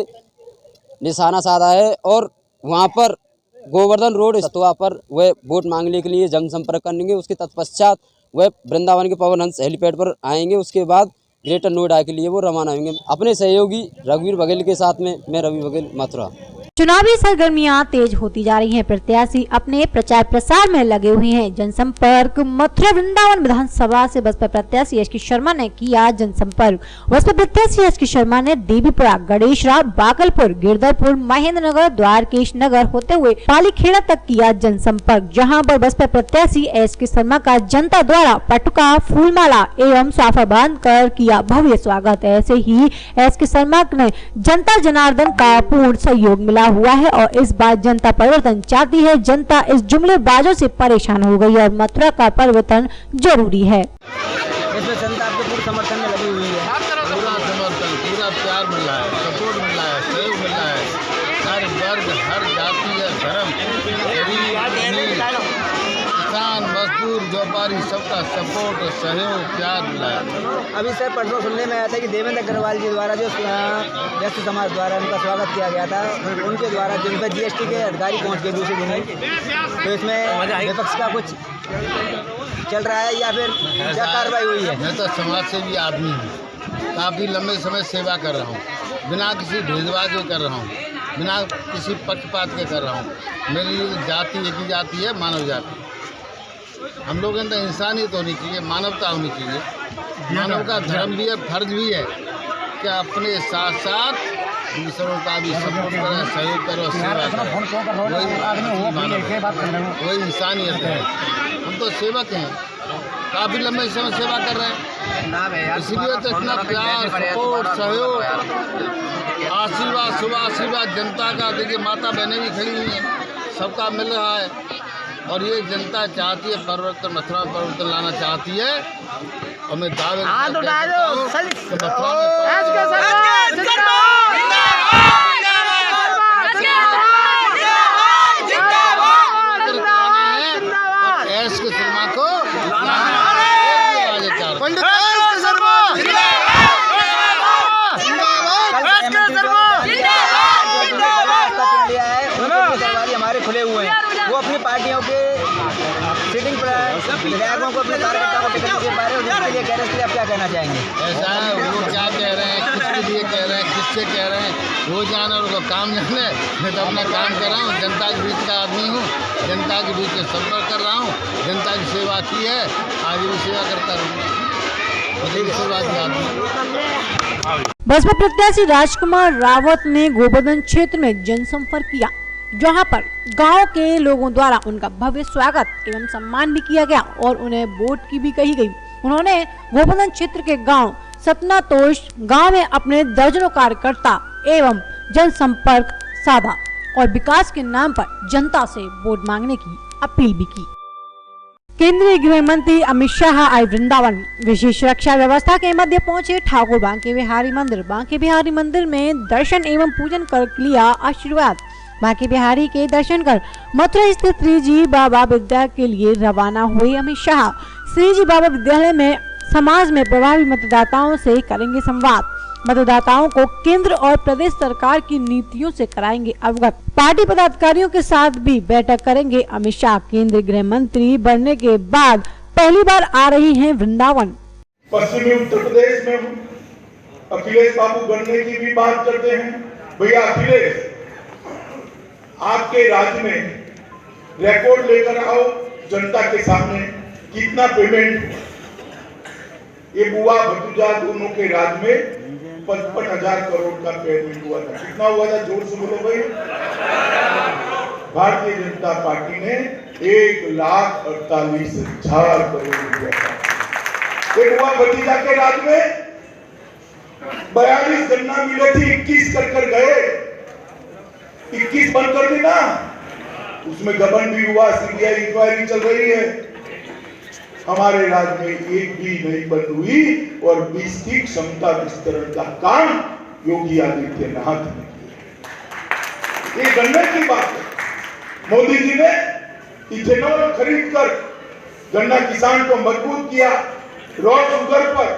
निशाना साधा है और वहाँ पर गोवर्धन रोड सतुआ पर वह वोट मांगने के लिए जनसंपर्क करेंगे। उसके तत्पश्चात वह वृंदावन के पवन हंस हेलीपैड पर आएंगे। उसके बाद ग्रेटर नोएडा के लिए वो रवाना होंगे। अपने सहयोगी रघुवीर बघेल के साथ में मैं रवि बघेल, मथुरा। चुनावी सरगर्मियां तेज होती जा रही हैं। प्रत्याशी अपने प्रचार प्रसार में लगे हुए हैं। जनसंपर्क मथुरा वृंदावन विधानसभा से बसपा प्रत्याशी एस के शर्मा ने किया जनसंपर्क। बसपा प्रत्याशी एस के शर्मा ने देवीपुरा, गणेशरा, बागलपुर, गिरधरपुर, महेंद्र नगर, द्वारकेश नगर होते हुए पालीखेड़ा तक किया जनसंपर्क, जहां पर बसपा प्रत्याशी एस के शर्मा का जनता द्वारा पटुका, फूलमाला एवं साफा बांध कर किया भव्य स्वागत। ऐसे ही एस के शर्मा ने जनता जनार्दन का पूर्ण सहयोग मिला हुआ है और इस बार जनता परिवर्तन चाहती है। जनता इस जुमलेबाजों से परेशान हो गई और मथुरा का परिवर्तन जरूरी है। इसमें जनता आपके पूरे समर्थन में लगी हुई है। पूरा समर्थन, पूरा प्यार मिल रहा है, सपोर्ट मिल रहा है, सहयोग मिल रहा है। हर वर्ग, हर जाति या धर्म, गरीब, अमीर, किसान, मजदूर, व्यापारी, सबका सपोर्ट और सहयोग प्यार मिला है। अभी सर परसों सुनने में आया था कि देवेंद्र अग्रवाल जी द्वारा जो व्यस्त समाज द्वारा उनका स्वागत किया गया था, उनके द्वारा जिन पर जीएसटी के अधिकारी पहुंच गए दूसरे दिन, तो इसमें विपक्ष का कुछ चल रहा है या फिर क्या कार्रवाई हुई है? मैं तो समाज सेवी आदमी हूँ, काफ़ी लंबे समय सेवा कर रहा हूँ, बिना किसी भेदभाव के कर रहा हूँ, बिना किसी पक्षपात के कर रहा हूँ। मेरी जाति एक ही जाति है, मानव जाति। हम लोगों के अंदर इंसानियत होनी चाहिए, मानवता होनी चाहिए। मानव का धर्म भी है, फर्ज भी है कि अपने साथ साथ दूसरों का भी सपोर्ट करें, सहयोग करो, सेवा करो। वही इंसानियत है। हम तो सेवक हैं, काफ़ी लंबे समय सेवा कर रहे हैं, इसीलिए तो इतना प्यार, सपोर्ट, सहयोग, आशीर्वाद, शुभ आशीर्वाद जनता का। देखिए माता बहनें भी खड़ी हुई हैं, सबका मिल रहा है और ये जनता चाहती है परिवर्तन, मथुरा में परिवर्तन लाना चाहती है। और मैं दावे एस के शर्मा को हमारे खुले हुए हैं, वो अपनी पार्टियों के सीटिंग विधायकों को, अपने कार्यकर्ताओं को टिकट के बारे में जिसके लिए कह रहे हैं, आप क्या कहना चाहेंगे? ऐसा है, वो क्या कह रहे हैं, किसके लिए कह रहे हैं, किससे कह रहे हैं, वो जाने और उनको काम जाने। मैं तो अपना काम कर रहा हूँ, जनता के बीच का आदमी हूँ, जनता के बीच में संपर्क कर रहा हूँ, जनता की सेवा की है, आगे भी सेवा करता रहूँगा। बसपा प्रत्याशी राजकुमार रावत ने गोवर्धन क्षेत्र में जनसंपर्क किया, जहां पर गांव के लोगों द्वारा उनका भव्य स्वागत एवं सम्मान भी किया गया और उन्हें वोट की भी कही गई। उन्होंने गोवर्धन क्षेत्र के गांव सपना तोष गांव में अपने दर्जनों कार्यकर्ता एवं जनसंपर्क साधा और विकास के नाम पर जनता से वोट मांगने की अपील भी की। केंद्रीय गृह मंत्री अमित शाह आज वृंदावन विशेष सुरक्षा व्यवस्था के मध्य पहुंचे। ठाकुर बांके बिहारी मंदिर में दर्शन एवं पूजन कर लिया आशीर्वाद। बांके बिहारी के दर्शन कर मथुरा स्थित श्री जी बाबा विद्यालय के लिए रवाना हुए अमित शाह। श्री जी बाबा विद्यालय में समाज में प्रभावी मतदाताओं से करेंगे संवाद। मतदाताओं को केंद्र और प्रदेश सरकार की नीतियों से कराएंगे अवगत। पार्टी पदाधिकारियों के साथ भी बैठक करेंगे अमित शाह। केंद्रीय गृह मंत्री बनने के बाद पहली बार आ रही हैं वृंदावन। पश्चिमी उत्तर प्रदेश में अखिलेश बाबू बनने की भी बात करते हैं। भैया अखिलेश, आपके राज्य में रिकॉर्ड लेकर आओ जनता के सामने, कितना पेमेंट, ये बुआ भतीजा दोनों के राज्य में 55,000 करोड़ का पेमेंट हुआ था। कितना हुआ था, जोर से बोलो भाई। भारतीय जनता पार्टी ने 1,48,000 करोड़ दिया था। एक हुआ भतीजा के राज में 42 गन्ना मिले थी, 21 कर गए, 21 बंद कर देना। उसमें गबन भी हुआ, सीबीआई इंक्वायरी चल रही है। हमारे राज्य में एक भी नहीं बंद हुई और 20 की क्षमता विस्तरण का काम योगी आदित्यनाथ ने किया। ये गन्ने की बात है। मोदी जी ने इथेनॉल खरीद कर गन्ना किसान को मजबूत किया। रॉ शुगर पर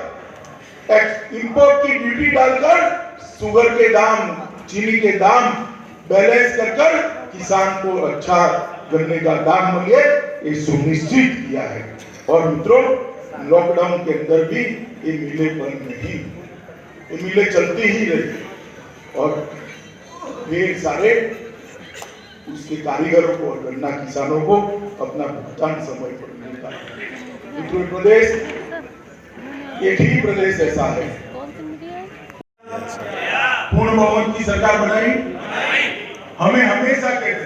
इंपोर्ट की ड्यूटी डालकर शुगर के दाम, चीनी के दाम बैलेंस कर किसान को अच्छा गन्ने का दाम मिले, ये सुनिश्चित किया है। और मित्रों, लॉकडाउन के अंदर भी ये मिलें बंद नहीं, ये मिलें चलती ही रही और ढेर सारे उसके कारीगरों को और गन्ना किसानों को अपना भुगतान समय पर मिलता है। उत्तर प्रदेश एक ही प्रदेश ऐसा है। पूर्ण बहुमत की सरकार बनाई, हमें हमेशा कहते,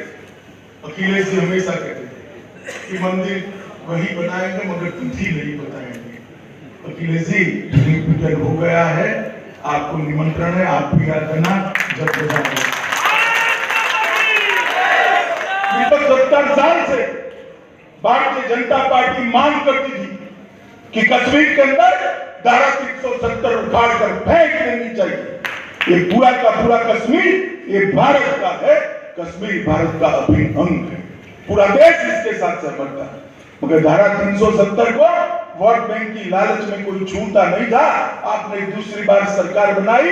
अखिलेश जी हमेशा कहते कि मंदिर वही बनाएंगे मगर तिथि नहीं बताएंगे। अखिलेश जी रिपीटर हो गया है, आपको निमंत्रण है, आप भी आ जाना जब बताएंगे। 70 साल से भारतीय जनता पार्टी मांग करती थी कि कश्मीर के अंदर धारा 370 उखाड़ कर फेंक देनी चाहिए। ये पूरा का पूरा कश्मीर ये भारत का है, कश्मीर भारत का अभिन्न अंग है, पूरा देश इसके साथ सहमत था। मगर धारा 370 को वोट बैंक की लालच में कोई छूता नहीं था। आपने दूसरी बार सरकार बनाई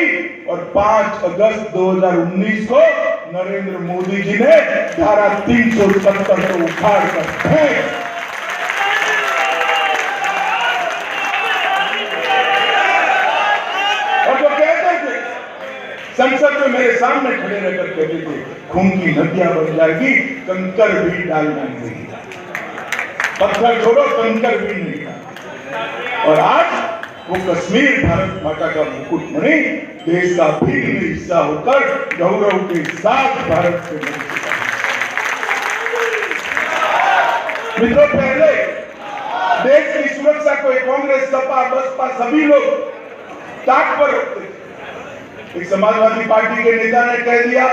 और 5 अगस्त 2019 को नरेंद्र मोदी जी ने धारा 370 को उखाड़ कर फेंक। और जो कहते थे संसद में मेरे सामने खड़े रहकर कहते थे खून की नदियां बन जाएगी, कंकर भी डालना नहीं, पत्थर छोड़ो कंकर भी नहीं था। और आज वो कश्मीर भारत माता का मुकुटमणि देश का भिन्न हिस्सा होकर गौरव के साथ भारत से बन चुका है। मित्रों, पहले देश की सुरक्षा को कांग्रेस, सपा, बसपा सभी लोग ताक पर रखते थे। एक समाजवादी पार्टी के नेता ने कह दिया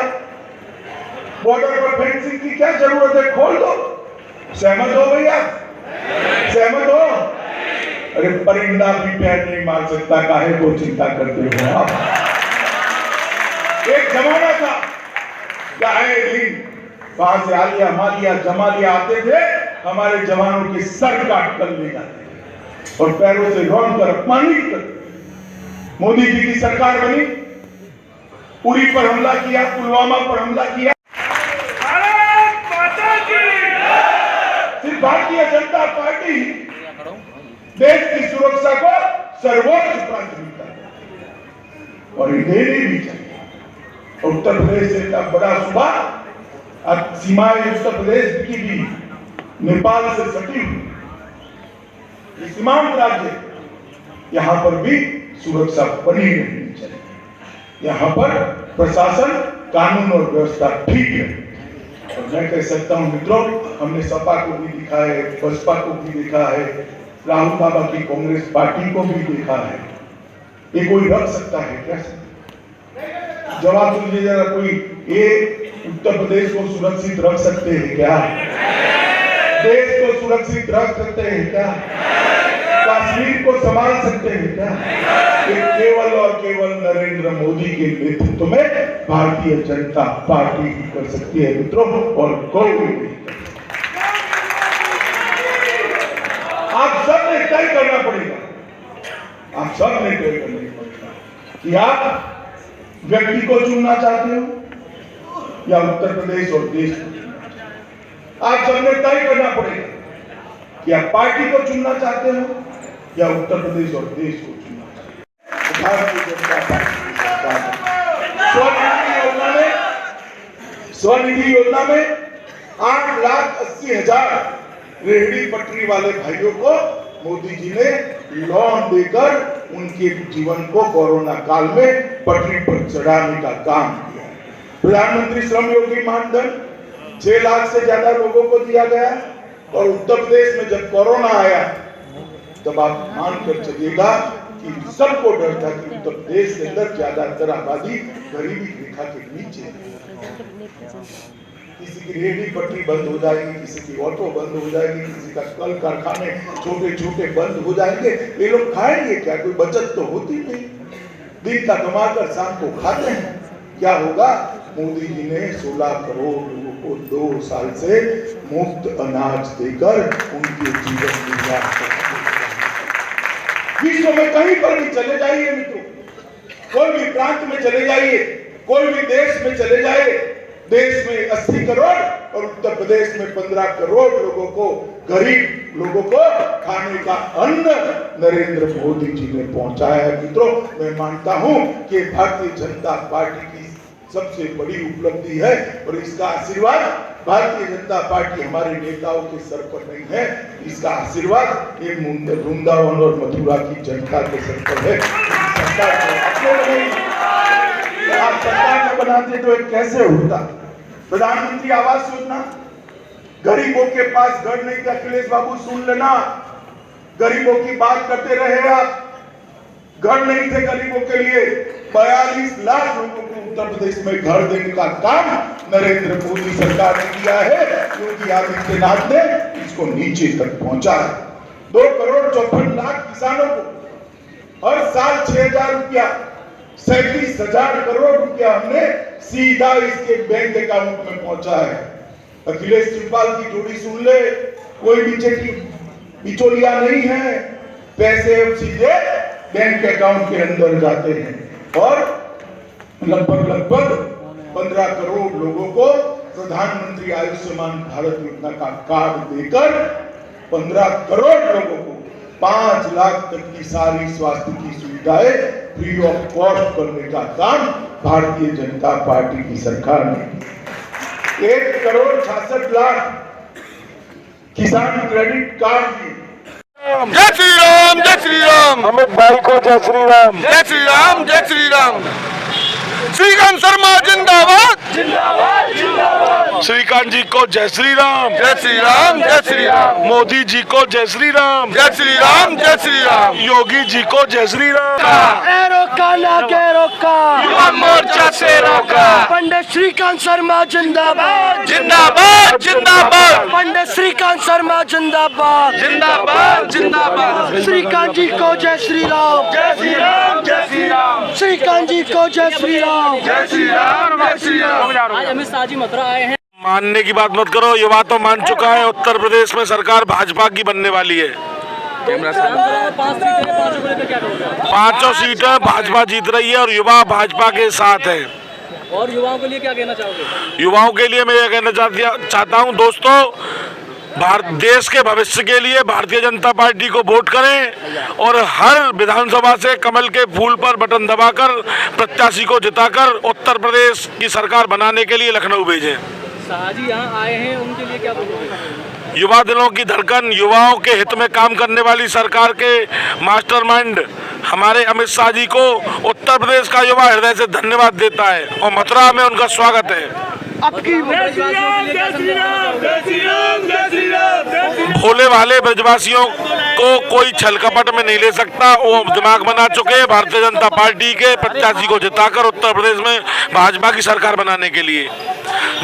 बॉर्डर पर फेंसिंग की क्या जरूरत है, खोल दो। सहमत हो भैया, सहमत हो? अरे परिंदा भी पैर नहीं मार सकता, काहे को चिंता करते हो आप? एक जमाना था आए दिन वहां से आलिया मालिया जमालिया आते थे, हमारे जवानों के सर काट कर ले जाते थे और पैरों से रौन कर अपमानित करते। मोदी जी की सरकार बनी, उरी पर हमला किया, पुलवामा पर हमला किया। सिर्फ भारतीय जनता पार्टी देश की सुरक्षा को सर्वोच्च प्राथमिकता और देनी भी चाहिए। उत्तर प्रदेश से एक बड़ा सूबा, सीमाएं उत्तर प्रदेश की भी नेपाल से सटी हुई, सीमांत राज्य, यहाँ पर भी सुरक्षा बनी रहनी चाहिए। यहाँ पर प्रशासन, कानून और व्यवस्था ठीक है। और मैं कह सकता हूँ मित्रों, हमने सपा को भी दिखा है, बसपा को भी देखा है, राहुल बाबा की कांग्रेस पार्टी को भी देखा है। ये कोई रख सकता है क्या? जवाब दीजिए जरा, कोई ये उत्तर प्रदेश को सुरक्षित रख सकते हैं क्या? देश को सुरक्षित रख सकते हैं क्या? कश्मीर को संभाल सकते हैं क्या? ये केवल और केवल नरेंद्र मोदी के नेतृत्व में भारतीय जनता पार्टी ही कर सकती है मित्रों, और कोई नहीं। आप सब ने तय करना पड़ेगा, आप सब ने तय करना पड़ेगा कि आप व्यक्ति को चुनना चाहते हो या उत्तर प्रदेश और देश को चुनना चाहते हो। आप सबने तय करना पड़ेगा कि आप पार्टी को चुनना चाहते हो या उत्तर प्रदेश और देश को चुनना चाहते हो। भारतीय जनता पार्टी स्वनिधि योजना में 8,80,000 रेहड़ी पटरी वाले भाइयों को मोदी जी ने लोन देकर उनके जीवन को कोरोना काल में पटरी पर चढ़ाने का काम किया। प्रधानमंत्री श्रम योगी मानधन 6 लाख से ज्यादा लोगों को दिया गया और उत्तर प्रदेश में जब कोरोना आया तब आप मानकर चलिएगा कि सबको डर था कि उत्तर प्रदेश के अंदर ज्यादातर आबादी गरीबी रेखा के नीचे है। किसी की रेहड़ी पटरी बंद हो जाएगी, किसी की ऑटो बंद हो जाएगी, किसी का कल कारखाने छोटे छोटे बंद हो जाएंगे। ये लोग खाएंगे क्या? कोई बचत तो होती नहीं। दिन का कमाकर शाम को खाते हैं। क्या होगा? मोदी जी ने 16 करोड़ लोगों को 2 साल से मुफ्त अनाज देकर उनके जीवन निर्वाह कर। विश्व में कहीं पर भी चले जाइए मित्रों, कोई भी प्रांत में चले जाइए, कोई भी देश में चले जाइए, देश में 80 करोड़ और उत्तर प्रदेश में 15 करोड़ लोगों को, गरीब लोगों को खाने का अन्न नरेंद्र मोदी जी ने पहुंचाया है। मित्रों, मैं मानता हूं कि भारतीय जनता पार्टी की सबसे बड़ी उपलब्धि है और इसका आशीर्वाद भारतीय जनता पार्टी हमारे नेताओं के सर पर नहीं है, इसका आशीर्वाद ये वृंदावन और मथुरा की जनता के सर पर है। आप सरकार में बनाते तो एक कैसे होता? प्रधानमंत्री आवास योजना, गरीबों के पास घर नहीं था। अखिलेश बाबू सुन लेना, गरीबों की बात करते रहे आप। घर नहीं थे गरीबों के लिए। 42 लाख लोगों को उत्तर प्रदेश में घर देने का काम नरेंद्र मोदी सरकार ने किया है। योगी आदित्यनाथ ने इसको नीचे तक पहुंचाया। 2 करोड़ 54 लाख किसानों को हर साल 6,000 रुपया, 37,000 करोड़ रुपया हमने सीधा इसके बैंक अकाउंट में पहुंचा है। अखिलेश शिवपाल की जोड़ी सुन ले, कोई बिचौलिया नहीं है, पैसे अब सीधे बैंक अकाउंट के अंदर जाते हैं और लगभग 15 करोड़ लोगों को प्रधानमंत्री आयुष्मान भारत योजना का कार्ड देकर 15 करोड़ लोगों को 5 लाख तक की सारी स्वास्थ्य की सुविधाएं फ्री ऑफ कॉस्ट करने का काम भारतीय जनता पार्टी की सरकार ने। 1 करोड़ 66 लाख किसान क्रेडिट कार्ड दिए। जय श्री राम, जय श्री राम। अमित भाई को जय श्री राम। जय श्री राम, जय श्री राम। श्रीकांत शर्मा जिंदाबाद, जिंदाबाद, जिंदाबाद। श्रीकांत जी को जय श्री राम। जय श्री राम, जय श्री राम। मोदी जी को जय श्री राम। जय श्री राम, जय श्री राम। योगी जी को जय श्री राम। रोका ना के रोका, युवा मोर्चा से रोका। पंडित श्रीकांत शर्मा जिंदाबाद, जिंदाबाद, जिंदाबाद। पंडित श्रीकांत शर्मा जिंदाबाद, जिंदाबाद, जिंदाबाद। श्रीकांत जी को जय श्री राम। जय श्री राम, जय श्री राम। श्रीकांत जी को जय श्री राम। जय श्री राम, जय श्री राम। आज अमित शाह जी मथुरा आए हैं। मानने की बात मत करो, युवा तो मान चुका है। उत्तर प्रदेश में सरकार भाजपा की बनने वाली है। 5 सीटें भाजपा जीत रही है और युवा भाजपा के साथ है। और युवाओं के लिए क्या कहना चाहोगे? युवाओं के लिए मैं ये कहना चाहता हूँ दोस्तों, भारत देश के भविष्य के लिए भारतीय जनता पार्टी को वोट करें और हर विधानसभा से कमल के फूल पर बटन दबाकर प्रत्याशी को जिताकर उत्तर प्रदेश की सरकार बनाने के लिए लखनऊ भेजें। शाह जी यहाँ आए हैं, उनके लिए क्या बोलोगे? युवा दिलों की धड़कन, युवाओं के हित में काम करने वाली सरकार के मास्टरमाइंड हमारे अमित शाह जी को उत्तर प्रदेश का युवा हृदय से धन्यवाद देता है और मथुरा में उनका स्वागत है। भोले भाले ब्रजवासियों को कोई छल कपट में नहीं ले सकता। वो दिमाग बना चुके हैं भारतीय जनता पार्टी के प्रत्याशी को जिताकर उत्तर प्रदेश में भाजपा की सरकार बनाने के लिए।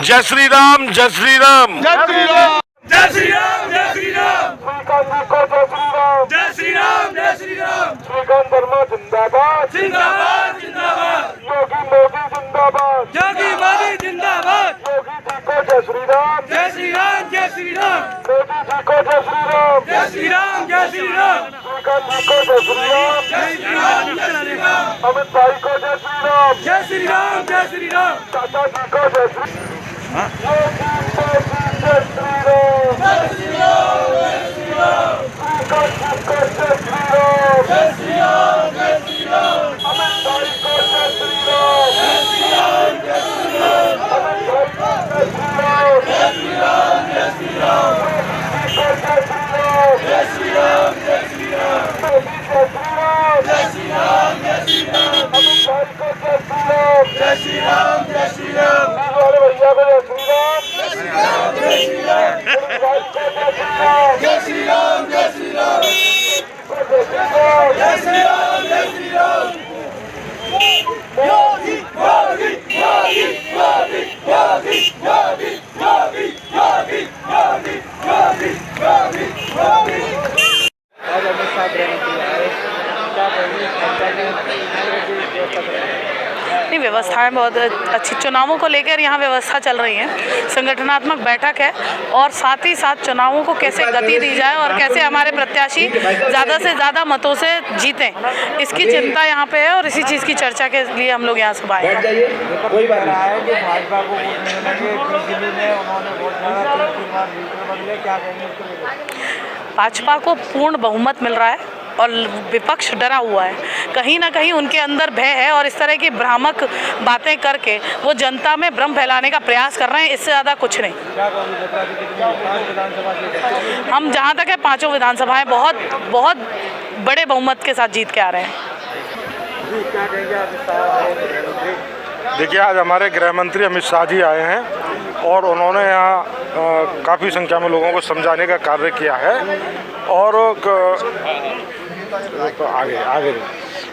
जय श्री राम, जय श्री राम, जय श्री राम, जय श्री राम, जय श्री राम। जय श्री राम, जय श्री राम। श्रीकांत शर्मा जिंदाबाद, जिंदाबाद, जिंदाबाद। योगी मोदी जिंदाबाद, योगी मोदी जिंदाबाद। योगी जी को जय श्री राम। जय श्री राम, जय श्री राम। मोदी जी को जय श्री राम। जय श्री राम, जय श्री राम। श्रीकांत जी को जय श्री राम। जय श्री राम, जय श्री राम। अमित भाई को जय श्री राम। जय श्री राम, जय श्री राम। चाचा जी को जय श्री राम। जय श्री राम, जय श्री राम। नहीं, व्यवस्थाएं बहुत अच्छी, चुनावों को लेकर यहाँ व्यवस्था चल रही है, संगठनात्मक बैठक है और साथ ही साथ चुनावों को कैसे गति दी जाए और कैसे हमारे प्रत्याशी ज़्यादा से ज़्यादा मतों से जीतें, इसकी चिंता यहाँ पे है और इसी चीज़ की चर्चा के लिए हम लोग यहाँ सुबह आए हैं। भाजपा को पूर्ण बहुमत मिल रहा है और विपक्ष डरा हुआ है, कहीं ना कहीं उनके अंदर भय है और इस तरह की भ्रामक बातें करके वो जनता में भ्रम फैलाने का प्रयास कर रहे हैं, इससे ज़्यादा कुछ नहीं। हम जहाँ तक है 5 विधानसभाएं बहुत बड़े बहुमत के साथ जीत के आ रहे हैं। देखिए, आज हमारे गृह मंत्री अमित शाह जी आए हैं और उन्होंने यहाँ काफ़ी संख्या में लोगों को समझाने का कार्य किया है और आगे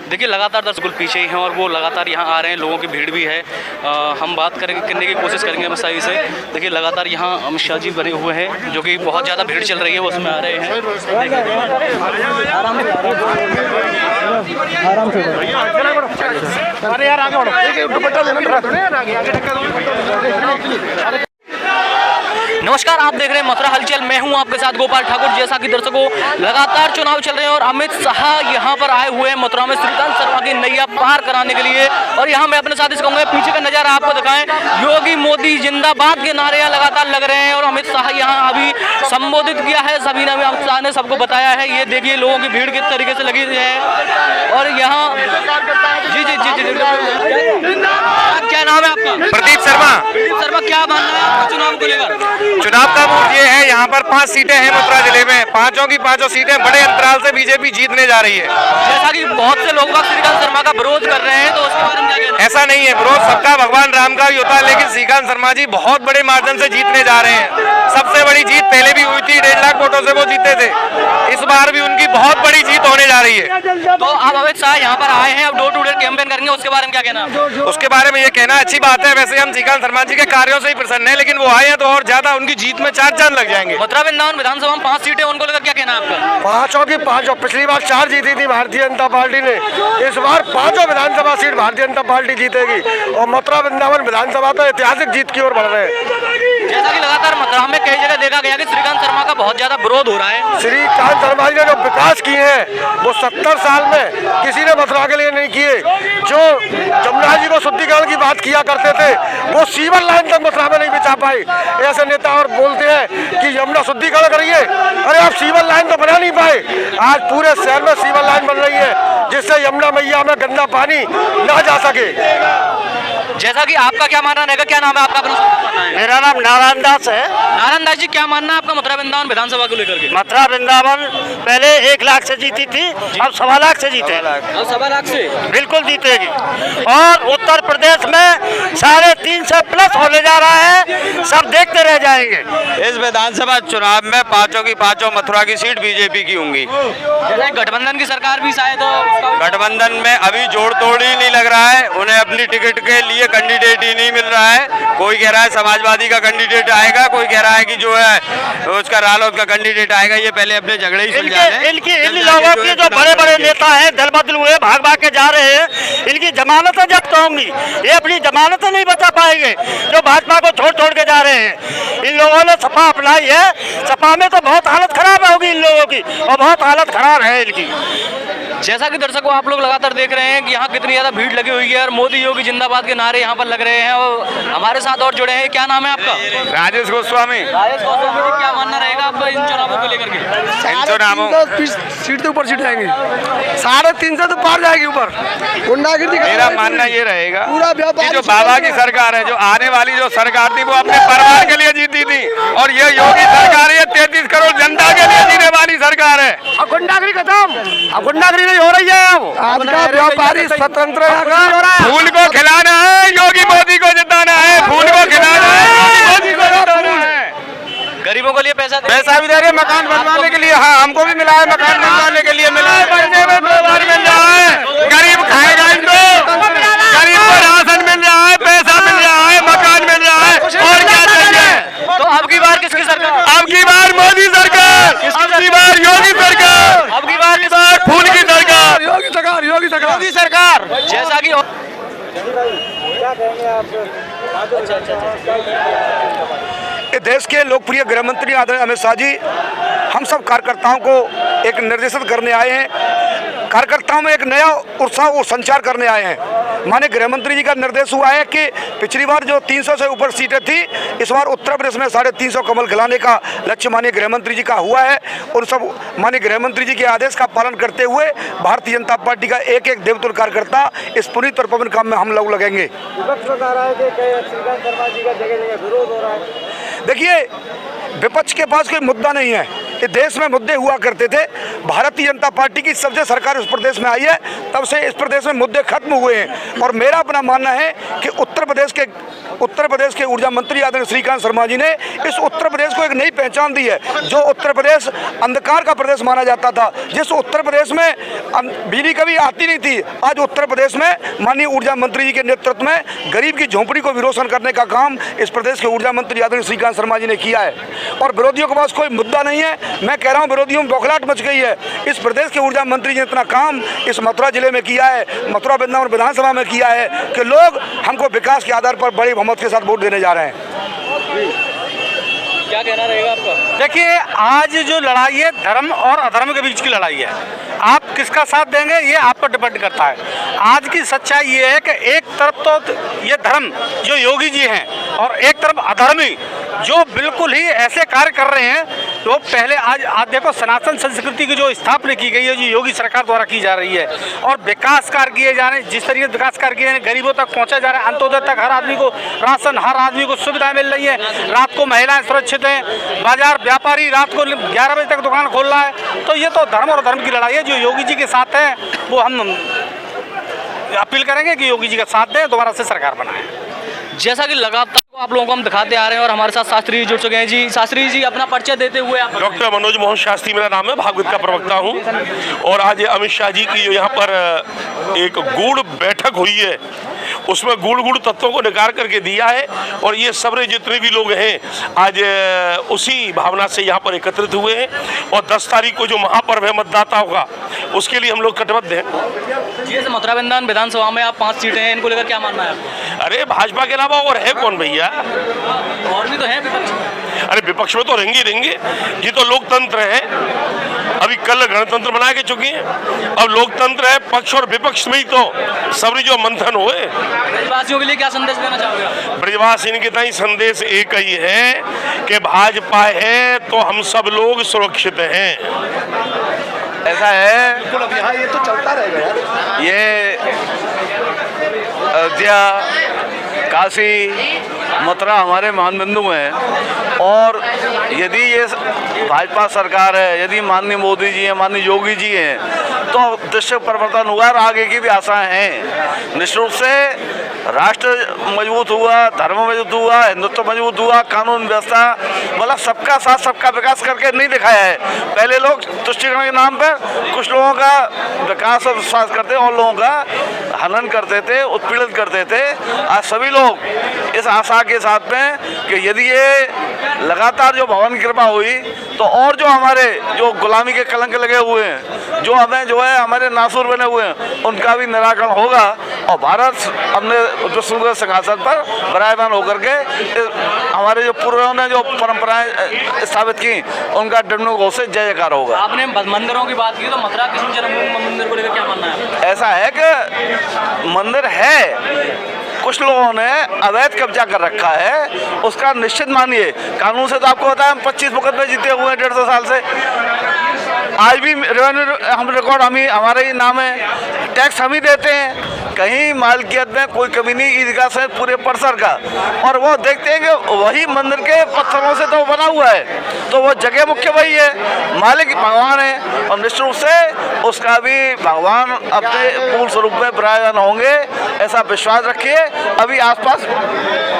देखिए लगातार दर्शक पीछे ही हैं और वो लगातार यहाँ आ रहे हैं, लोगों की भीड़ भी है। हम बात करने की कोशिश करेंगे अमित शाह जी से। देखिए लगातार यहाँ अमित शाह जी बने हुए हैं, जो कि बहुत ज़्यादा भीड़ चल रही है, वो उसमें आ रहे हैं। आराम से अरे यार आगे बढ़ो, दुपट्टा लेना। नमस्कार, आप देख रहे हैं मथुरा हलचल। मैं हूं आपके साथ गोपाल ठाकुर। जैसा कि दर्शकों लगातार चुनाव चल रहे हैं और अमित शाह यहां पर आए हुए हैं मथुरा में श्रीकांत शर्मा की नैया पार कराने के लिए। और यहां मैं अपने साथ इस कहूँगा पीछे का नज़ारा आपको दिखाएं, योगी मोदी जिंदाबाद के नारे लगातार लग रहे हैं और अमित शाह यहां अभी संबोधित किया है। सभी ने अमित शाह ने सबको बताया है। ये देखिए लोगों की भीड़ किस तरीके से लगी है और यहाँ जी जी जी जी क्या नाम है आपका? प्रदीप शर्मा। प्रदीप शर्मा, क्या मानना है आपका चुनाव को लेकर? चुनाव का मूड ये है, यहाँ पर 5 सीटें हैं मथुरा जिले में, 5 की 5 सीटें बड़े अंतराल से बीजेपी जीतने जा रही है। जैसा कि बहुत से लोग श्रीकांत शर्मा का विरोध कर रहे हैं, तो उसके बारे में क्या कहना है? ऐसा नहीं है, विरोध सबका भगवान राम का भी होता है, लेकिन श्रीकांत शर्मा जी बहुत बड़े मार्जिन से जीतने जा रहे हैं। सबसे बड़ी जीत पहले भी हुई थी, 1.5 लाख वोटों से वो जीते थे। इस बार भी उनकी बहुत बड़ी जीत होने जा रही है। तो अब अमित शाह यहाँ पर आए हैं, अब डोर टू डोर कैंपेन करेंगे, उसके बारे में क्या कहना है? उसके बारे में ये कहना अच्छी बात है। वैसे हम श्रीकांत शर्मा जी के कार्यों से ही प्रसन्न है, लेकिन वो आए हैं तो और ज्यादा उनकी जीत में 4 चांद लग जाएंगे। मथुरा वृंदावन विधानसभा में 5 सीटें, उनको लेकर क्या कहना है आपका? 5 की 5, पिछली बार 4 जीती थी भारतीय जनता पार्टी ने, इस बार 5 विधानसभा सीट भारतीय जनता पार्टी जीतेगी और मथुरा वृंदावन विधानसभा तो ऐतिहासिक जीत की ओर बढ़ रहे हैं। जैसा कि लगातार मथुरा में कई जगह देखा गया कि श्रीकांत शर्मा का बहुत ज्यादा विरोध हो रहा है। श्रीकांत शर्मा जी ने जो विकास किए हैं वो 70 साल में किसी ने मथुरा के लिए नहीं किए। जो जमुना जी को शुद्धिकरण की बात किया करते थे, वो सीवर लाइन तक मथुरा में नहीं बिछा पाई। ऐसे नेता और बोलते हैं कि यमुना शुद्धिकरण करिए, अरे आप सीवर लाइन तो बना नहीं पाए। आज पूरे शहर में सीवर लाइन बन रही है, जिससे यमुना मैया में गंदा पानी ना जा सके। जैसा कि आपका क्या मानना रहेगा? क्या नाम है आपका? मेरा नाम नारायण दास है। नारायण दास जी, क्या मानना है आपका मथुरा वृंदावन विधानसभा को लेकर के? मथुरा वृंदावन पहले 1 लाख से जीती थी, अब 1.25 लाख से जीते। 1.25 लाख से बिल्कुल जीतेगी। और उत्तर प्रदेश में 350 प्लस होने जा रहा है, सब देखते रह जाएंगे। इस विधानसभा चुनाव में 5 की 5 मथुरा की सीट बीजेपी की होंगी। गठबंधन की सरकार भी शायद गठबंधन में अभी जोड़ तोड़ ही नहीं लग रहा है, उन्हें अपनी टिकट के लिए कैंडिडेट ही नहीं मिल रहा है। कोई कह रहा है समाजवादी का कैंडिडेट आएगा, कोई कह रहा है कि जो है उसका रालोद का कैंडिडेट आएगा। ये पहले अपने झगड़े ही सुलझा लें। इन लोगों की जो बड़े बड़े नेता हैं दल बदल हुए, भाग भाग के जा रहे हैं, इनकी जमानतें जब्त होंगी। ये अपनी जमानतें नहीं बचा पाएंगे जो भाजपा को छोड़ छोड़ के जा रहे हैं। इन लोगों ने सपा अपनाई है, सपा में तो बहुत हालत खराब होगी इन लोगों की, और बहुत हालत खराब है इनकी। जैसा कि दर्शकों आप लोग लगातार देख रहे हैं कि यहाँ कितनी ज़्यादा भीड़ लगी हुई है और मोदी योगी जिंदाबाद के नारे यहाँ पर लग रहे हैं। और हमारे साथ और जुड़े हैं, क्या नाम है आपका? राजेश गोस्वामी। राजेश गोस्वामी जी, क्या मानना रहेगा आपका इन चुनावों को लेकर के? इन चुनावों सीट तो ऊपर सीट आएंगी, 350 तो पार जाएगी ऊपर। मेरा मानना ये रहेगा कि जो बाबा की सरकार है, जो आने वाली जो सरकार थी वो अपने परिवार के लिए जीती थी, और ये योगी सरकार है 33 करोड़ जनता के लिए जीने वाली सरकार है। गुंडागिरी खत्म, गुंडागिरी नहीं हो रही है। अब आज का व्यापारी स्वतंत्र फूल को खिलाना है, योगी मोदी को जिताना है। फूल को खिलाना है, योगी मोदी को जिताना है। गरीबों के लिए पैसा भी दे रहे, मकान बनवाने के लिए। हाँ, हमको भी मिला है, मकान बनवाने के लिए मिला है। महीने में 2 बार मिल रहा है। गरीब खाएगा इनको, गरीब को राशन मिल रहा है, पैसा मिल रहा है, मकान मिल रहा है, और क्या चाहिए? तो अब की बार किसकी सरकार? अब की बार मोदी सरकार, अब की बार योगी सरकार, अब की बार फूल की सरकार, योगी सरकार, योगी सरकार। मोदी सरकार। जैसा कि क्या कहेंगे आप? ये देश के लोकप्रिय गृह मंत्री आदरणीय अमित शाह जी हम सब कार्यकर्ताओं को एक निर्देशित करने आए हैं, कार्यकर्ताओं में एक नया उत्साह और संचार करने आए हैं। माननीय गृह मंत्री जी का निर्देश हुआ है कि पिछली बार जो 300 से ऊपर सीटें थी, इस बार उत्तर प्रदेश में 350 कमल खिलाने का लक्ष्य माननीय गृह मंत्री जी का हुआ है। और सब माननीय गृह मंत्री जी के आदेश का पालन करते हुए भारतीय जनता पार्टी का एक एक देवतुल्य कार्यकर्ता इस पुनीत और पवन काम में हम लोग लगेंगे। विपक्ष बता रहा है कि श्रीकांत शर्मा जी का जगह जगह विरोध हो रहा है। देखिए, विपक्ष के पास कोई मुद्दा नहीं है। ये देश में मुद्दे हुआ करते थे। भारतीय जनता पार्टी की सबसे सरकार इस प्रदेश में आई है, तब से इस प्रदेश में मुद्दे खत्म हुए हैं। और मेरा अपना मानना है कि उत्तर प्रदेश के ऊर्जा मंत्री आदरणीय श्रीकांत शर्मा जी ने इस उत्तर प्रदेश को एक नई पहचान दी है। जो उत्तर प्रदेश अंधकार का प्रदेश माना जाता था, जिस उत्तर प्रदेश में बिजली कभी आती नहीं थी, आज उत्तर प्रदेश में माननीय ऊर्जा मंत्री जी के नेतृत्व में गरीब की झोंपड़ी को भी रोशन करने का काम इस प्रदेश के ऊर्जा मंत्री आदरणीय श्रीकांत शर्मा जी ने किया है। और विरोधियों के पास कोई मुद्दा नहीं है। मैं कह रहा हूँ, विरोधियों में बौखलाहट मच गई है। इस प्रदेश के ऊर्जा मंत्री जी ने इतना काम इस मथुरा जिले में किया है, मथुरा वृंदावन विधानसभा में किया है कि लोग हमको विकास के आधार पर बड़ी बहुमत के साथ वोट देने जा रहे हैं। क्या कहना रहेगा आपका? देखिए, आज जो लड़ाई है धर्म और अधर्म के बीच की लड़ाई है। आप किसका साथ देंगे ये आप पर डिपेंड करता है। आज की सच्चाई ये है कि एक तरफ तो ये धर्म जो योगी जी हैं और एक तरफ अधर्मी जो बिल्कुल ही ऐसे कार्य कर रहे हैं। तो पहले आज देखो, सनातन संस्कृति की जो स्थापना की गई है, जो योगी सरकार द्वारा की जा रही है, और विकास कार्य किए जा रहे हैं, जिस तरीके से विकास कार्य किए जा रहे हैं, गरीबों तक पहुंचा जा रहा है, अंत्योदय तक हर आदमी को राशन, हर आदमी को सुविधाएं मिल रही है। रात को महिलाएं सुरक्षित हैं, बाजार व्यापारी रात को 11 बजे तक दुकान खोल रहा है। तो ये तो धर्म और धर्म की लड़ाई है। जो योगी जी के साथ है वो हम अपील करेंगे कि योगी जी का साथ दें, दोबारा से सरकार बनाएं। जैसा कि लगातार आप लोगों को हम दिखाते आ रहे हैं और हमारे साथ शास्त्री जी जुड़ चुके हैं। जी शास्त्री जी, अपना परिचय देते हुए आप। डॉक्टर मनोज मोहन शास्त्री मेरा नाम है, भागवत का प्रवक्ता हूँ। और आज अमित शाह जी की जो यहाँ पर एक गूढ़ बैठक हुई है, उसमें गूढ़ तत्वों को निकाल करके दिया है। और ये सबरे जितने भी लोग हैं आज उसी भावना से यहाँ पर एकत्रित हुए हैं। और 10 तारीख को जो महापर्व है मतदाताओं का, उसके लिए हम लोग कटिबद्ध हैं। जैसे मथुरा वृंदावन विधानसभा में आप 5 सीटें हैं, इनको लेकर क्या मानना है आपको? अरे भाजपा के अलावा और है कौन भैया? और भी तो है विपक्ष। अरे विपक्ष में तो रहेंगे। ये तो लोकतंत्र है। अभी कल गणतंत्र बना के चुके हैं, अब लोकतंत्र है। पक्ष और विपक्ष में ही तो सबरी जो मंथन हुए। ब्रजवासियों के लिए क्या संदेश देना चाहोगे? ब्रजवासी के तय संदेश एक ही है कि भाजपा है तो हम सब लोग सुरक्षित हैं। ऐसा है, यहाँ ये तो चलता रहेगा यार। ये अयोध्या, काशी, मथुरा हमारे मानबिंदु हैं। और यदि ये भाजपा सरकार है, यदि माननीय मोदी जी हैं, माननीय योगी जी हैं, तो दृश्य परिवर्तन हुआ और आगे की भी आशाएं हैं। निश्चित रूप से राष्ट्र मजबूत हुआ, धर्म मजबूत हुआ, हिंदुत्व मजबूत हुआ, कानून व्यवस्था, मतलब सबका साथ सबका विकास करके नहीं दिखाया है। पहले लोग तुष्टिकरण के नाम पर कुछ लोगों का विकास और विश्वास करते और लोगों का हनन करते थे, उत्पीड़ित करते थे। आज सभी लोग इस आशा के साथ में कि यदि ये लगातार जो भगवान की कृपा हुई तो और जो हमारे जो गुलामी के कलंक लगे हुए हैं, जो हमें जो है हमारे नासूर बने हुए हैं, उनका भी निराकरण होगा। और भारत अपने विश्व के सिंहासन पर विराजमान होकर के हमारे जो पूर्वजों ने जो परंपराएं स्थापित की, उनका डमरू घोष से जय जयकार होगा। आपने मंदिरों की बात की, तो मथुरा कृष्ण जन्मभूमि मंदिर को लेकर क्या मानना है? ऐसा है कि मंदिर है, कुछ लोगों ने अवैध कब्जा कर रखा है, उसका निश्चित मानिए। कानून से तो आपको पता है हम 25 मुकदमे जीते हुए हैं 150 साल से। आज भी रेवेन्यू हम रिकॉर्ड हमारे ही नाम है, टैक्स हम ही देते हैं। कहीं मालकियत में कोई कमी नहीं, ईदगाह से पूरे परिसर का। और वो देखते हैं कि वही मंदिर के पत्थरों से तो बना हुआ है, तो वो जगह मुख्य वही है, मालिक भगवान है। और निश्चित रूप से उसका भी भगवान अपने पूर्ण स्वरूप में विराजमान होंगे, ऐसा विश्वास रखिए। अभी आसपास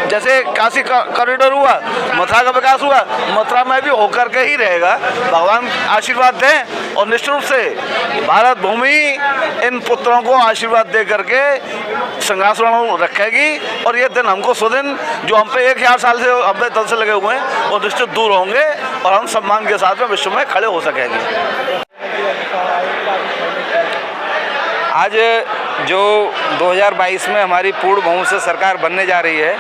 जैसे काशी कॉरिडोर हुआ, मथुरा का विकास हुआ, मथुरा में भी होकर के ही रहेगा। भगवान आशीर्वाद दें और निश्चित रूप से भारत भूमि इन पुत्रों को आशीर्वाद दे करके सिंहासन रखेगी। और ये दिन हमको सुदिन जो हम पे 1000 साल से हम पे तल से लगे हुए हैं, वो निश्चित दूर होंगे और हम सम्मान के साथ में विश्व में खड़े हो सकेंगे। आज जो 2022 में हमारी पूर्ण बहुमत से सरकार बनने जा रही है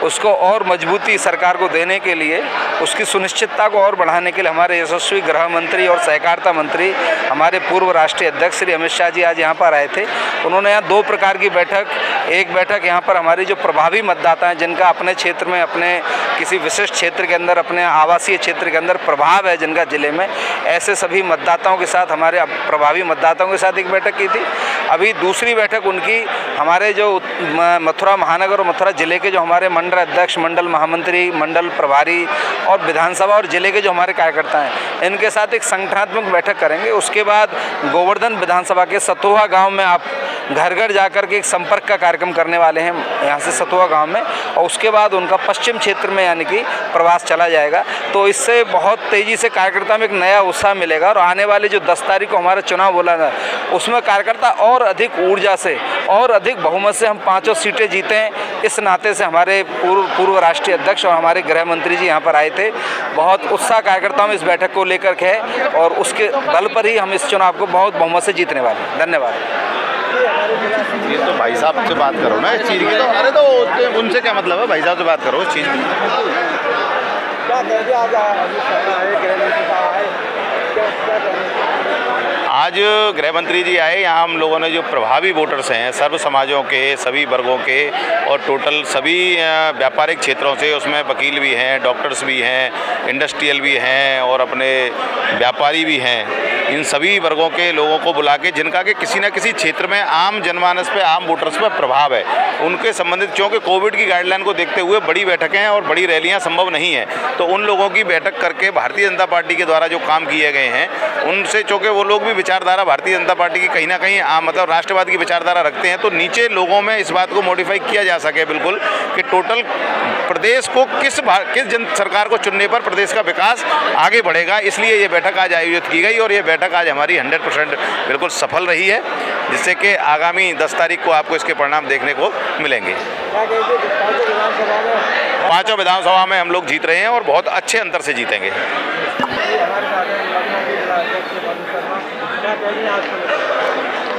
उसको और मजबूती सरकार को देने के लिए, उसकी सुनिश्चितता को और बढ़ाने के लिए हमारे यशस्वी गृह मंत्री और सहकारिता मंत्री हमारे पूर्व राष्ट्रीय अध्यक्ष श्री अमित शाह जी आज यहाँ पर आए थे। उन्होंने यहाँ 2 प्रकार की बैठक, एक बैठक यहाँ पर हमारी जो प्रभावी मतदाता हैं जिनका अपने क्षेत्र में, अपने किसी विशिष्ट क्षेत्र के अंदर, अपने आवासीय क्षेत्र के अंदर प्रभाव है जिनका ज़िले में, ऐसे सभी मतदाताओं के साथ, हमारे प्रभावी मतदाताओं के साथ एक बैठक की थी। अभी दूसरी बैठक उनकी हमारे जो मथुरा महानगर और मथुरा ज़िले के जो हमारे मंडल अध्यक्ष, मंडल महामंत्री, मंडल प्रभारी और विधानसभा और जिले के जो हमारे कार्यकर्ता हैं इनके साथ एक संगठनात्मक बैठक करेंगे। उसके बाद गोवर्धन विधानसभा के सतोहा गांव में आप घर घर जाकर के एक संपर्क का कार्यक्रम करने वाले हैं यहाँ से सतोहा गांव में, और उसके बाद उनका पश्चिम क्षेत्र में यानी कि प्रवास चला जाएगा। तो इससे बहुत तेज़ी से कार्यकर्ता में एक नया उत्साह मिलेगा और आने वाले जो 10 तारीख को हमारा चुनाव बोला था उसमें कार्यकर्ता और अधिक ऊर्जा से और अधिक बहुमत से हम 5 सीटें जीतें। इस नाते से हमारे पूर्व राष्ट्रीय अध्यक्ष और हमारे गृह मंत्री जी यहाँ पर आए थे। बहुत उत्साह कार्यकर्ताओं में इस बैठक को लेकर के है और उसके बल पर ही हम इस चुनाव को बहुत बहुमत से जीतने वाले हैं। धन्यवाद। ये तो भाई साहब से बात करो ना इस चीज़ की, तो अरे तो उनसे क्या मतलब है, भाई साहब से बात करो इस चीज़ की। आज गृह मंत्री जी आए यहाँ, हम लोगों ने जो प्रभावी वोटर्स हैं सर्व समाजों के, सभी वर्गों के और टोटल सभी व्यापारिक क्षेत्रों से, उसमें वकील भी हैं, डॉक्टर्स भी हैं, इंडस्ट्रियल भी हैं और अपने व्यापारी भी हैं, इन सभी वर्गों के लोगों को बुला के जिनका कि किसी न किसी क्षेत्र में आम जनमानस पे, आम वोटर्स पे प्रभाव है, उनके संबंधित, क्योंकि कोविड की गाइडलाइन को देखते हुए बड़ी बैठकें और बड़ी रैलियाँ संभव नहीं है, तो उन लोगों की बैठक करके भारतीय जनता पार्टी के द्वारा जो काम किए गए हैं उनसे, चूँकि वो लोग भी विचारधारा भारतीय जनता पार्टी की कहीं ना कहीं मतलब राष्ट्रवाद की विचारधारा रखते हैं, तो नीचे लोगों में इस बात को मॉडिफाई किया जा सके बिल्कुल कि टोटल प्रदेश को किस जन सरकार को चुनने पर प्रदेश का विकास आगे बढ़ेगा। इसलिए ये बैठक आज आयोजित की गई और ये बैठक आज हमारी 100% बिल्कुल सफल रही है, जिससे कि आगामी 10 तारीख को आपको इसके परिणाम देखने को मिलेंगे। 5 विधानसभा में हम लोग जीत रहे हैं और बहुत अच्छे अंतर से जीतेंगे।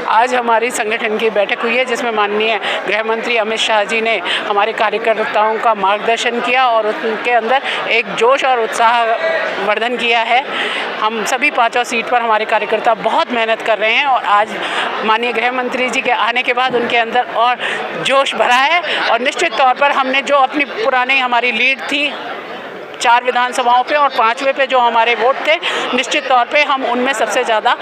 आज हमारी संगठन की बैठक हुई है जिसमें माननीय गृह मंत्री अमित शाह जी ने हमारे कार्यकर्ताओं का मार्गदर्शन किया और उनके अंदर एक जोश और उत्साह वर्धन किया है। हम सभी 5 सीट पर हमारे कार्यकर्ता बहुत मेहनत कर रहे हैं और आज माननीय गृह मंत्री जी के आने के बाद उनके अंदर और जोश भरा है और निश्चित तौर पर हमने जो अपनी पुरानी हमारी लीड थी 4 विधानसभाओं पे और 5वें पे जो हमारे वोट थे, निश्चित तौर पे हम उनमें सबसे ज़्यादा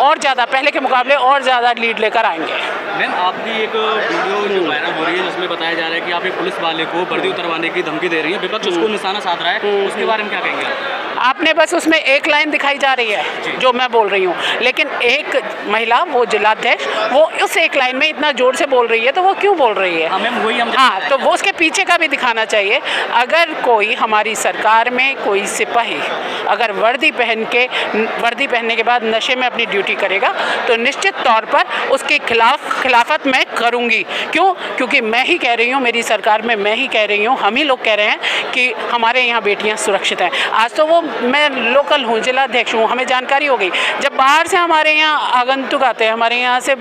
और ज़्यादा पहले के मुकाबले और ज़्यादा लीड लेकर आएंगे। मैम, आपकी एक वीडियो जो वायरल हो रही है जिसमें बताया जा रहा है कि आप एक पुलिस वाले को वर्दी उतरवाने की धमकी दे रही है, विपक्ष उसको निशाना साध रहा है, उसके बारे में क्या कहेंगे आपने बस उसमें एक लाइन दिखाई जा रही है जो मैं बोल रही हूँ, लेकिन एक महिला वो जिलाध्यक्ष वो उस एक लाइन में इतना जोर से बोल रही है तो वो क्यों बोल रही है? हाँ, तो वो उसके पीछे का भी दिखाना चाहिए। अगर कोई हमारी सरकार में कोई सिपाही अगर वर्दी पहनने के बाद नशे में अपनी ड्यूटी करेगा तो निश्चित तौर पर उसके खिलाफत मैं करूँगी। क्यों? क्योंकि मैं ही कह रही हूँ, मेरी सरकार में मैं ही कह रही हूँ, हम ही लोग कह रहे हैं कि हमारे यहाँ बेटियाँ सुरक्षित हैं। आज तो वो मैं लोकल हूँ, जिलाध्यक्ष हूँ, हमें जानकारी हो गई। जब बाहर से हमारे यहाँ आगंतुक आते हैं, हमारे यहाँ से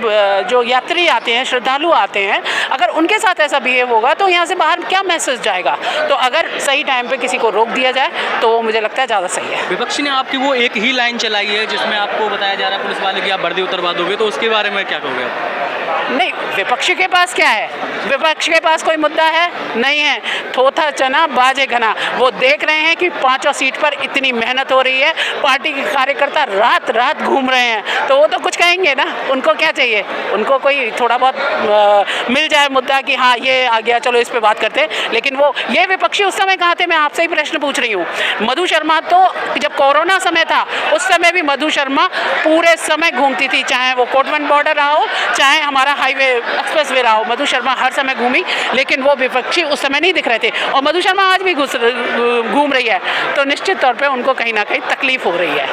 जो यात्री आते हैं, श्रद्धालु आते हैं, अगर उनके साथ ऐसा बिहेव होगा तो यहाँ से बाहर क्या मैसेज जाएगा? तो अगर सही टाइम पे किसी को रोक दिया जाए तो वो मुझे लगता है ज़्यादा सही है। विपक्ष ने आपकी वो एक ही लाइन चलाई है जिसमें आपको बताया जा रहा है पुलिस वाले की आप वर्दी उतरवा दोगे, तो उसके बारे में क्या कहोगे आप? नहीं, विपक्ष के पास क्या है? विपक्ष के पास कोई मुद्दा है? नहीं है। थोथा चना बाजे घना। वो देख रहे हैं कि 5 सीट पर इतनी मेहनत हो रही है, पार्टी के कार्यकर्ता रात रात घूम रहे हैं, तो वो तो कुछ कहेंगे ना। उनको क्या चाहिए? उनको कोई थोड़ा बहुत मिल जाए मुद्दा कि हाँ ये आ गया, चलो इस पे बात करते हैं। लेकिन वो ये विपक्षी उस समय कहाँ थे? मैं आपसे ही प्रश्न पूछ रही हूँ। मधु शर्मा तो जब कोरोना समय था उस समय भी मधु शर्मा पूरे समय घूमती थी, चाहे वो कोटवन बॉर्डर रहा हो, चाहे हमारा हाईवे एक्सप्रेसवे रहा हो, मधु शर्मा हर समय घूमी, लेकिन वो विपक्षी उस समय नहीं दिख रहे थे। और मधु शर्मा आज भी घूम रही है, तो निश्चित तौर पे उनको कहीं ना कहीं तकलीफ हो रही है।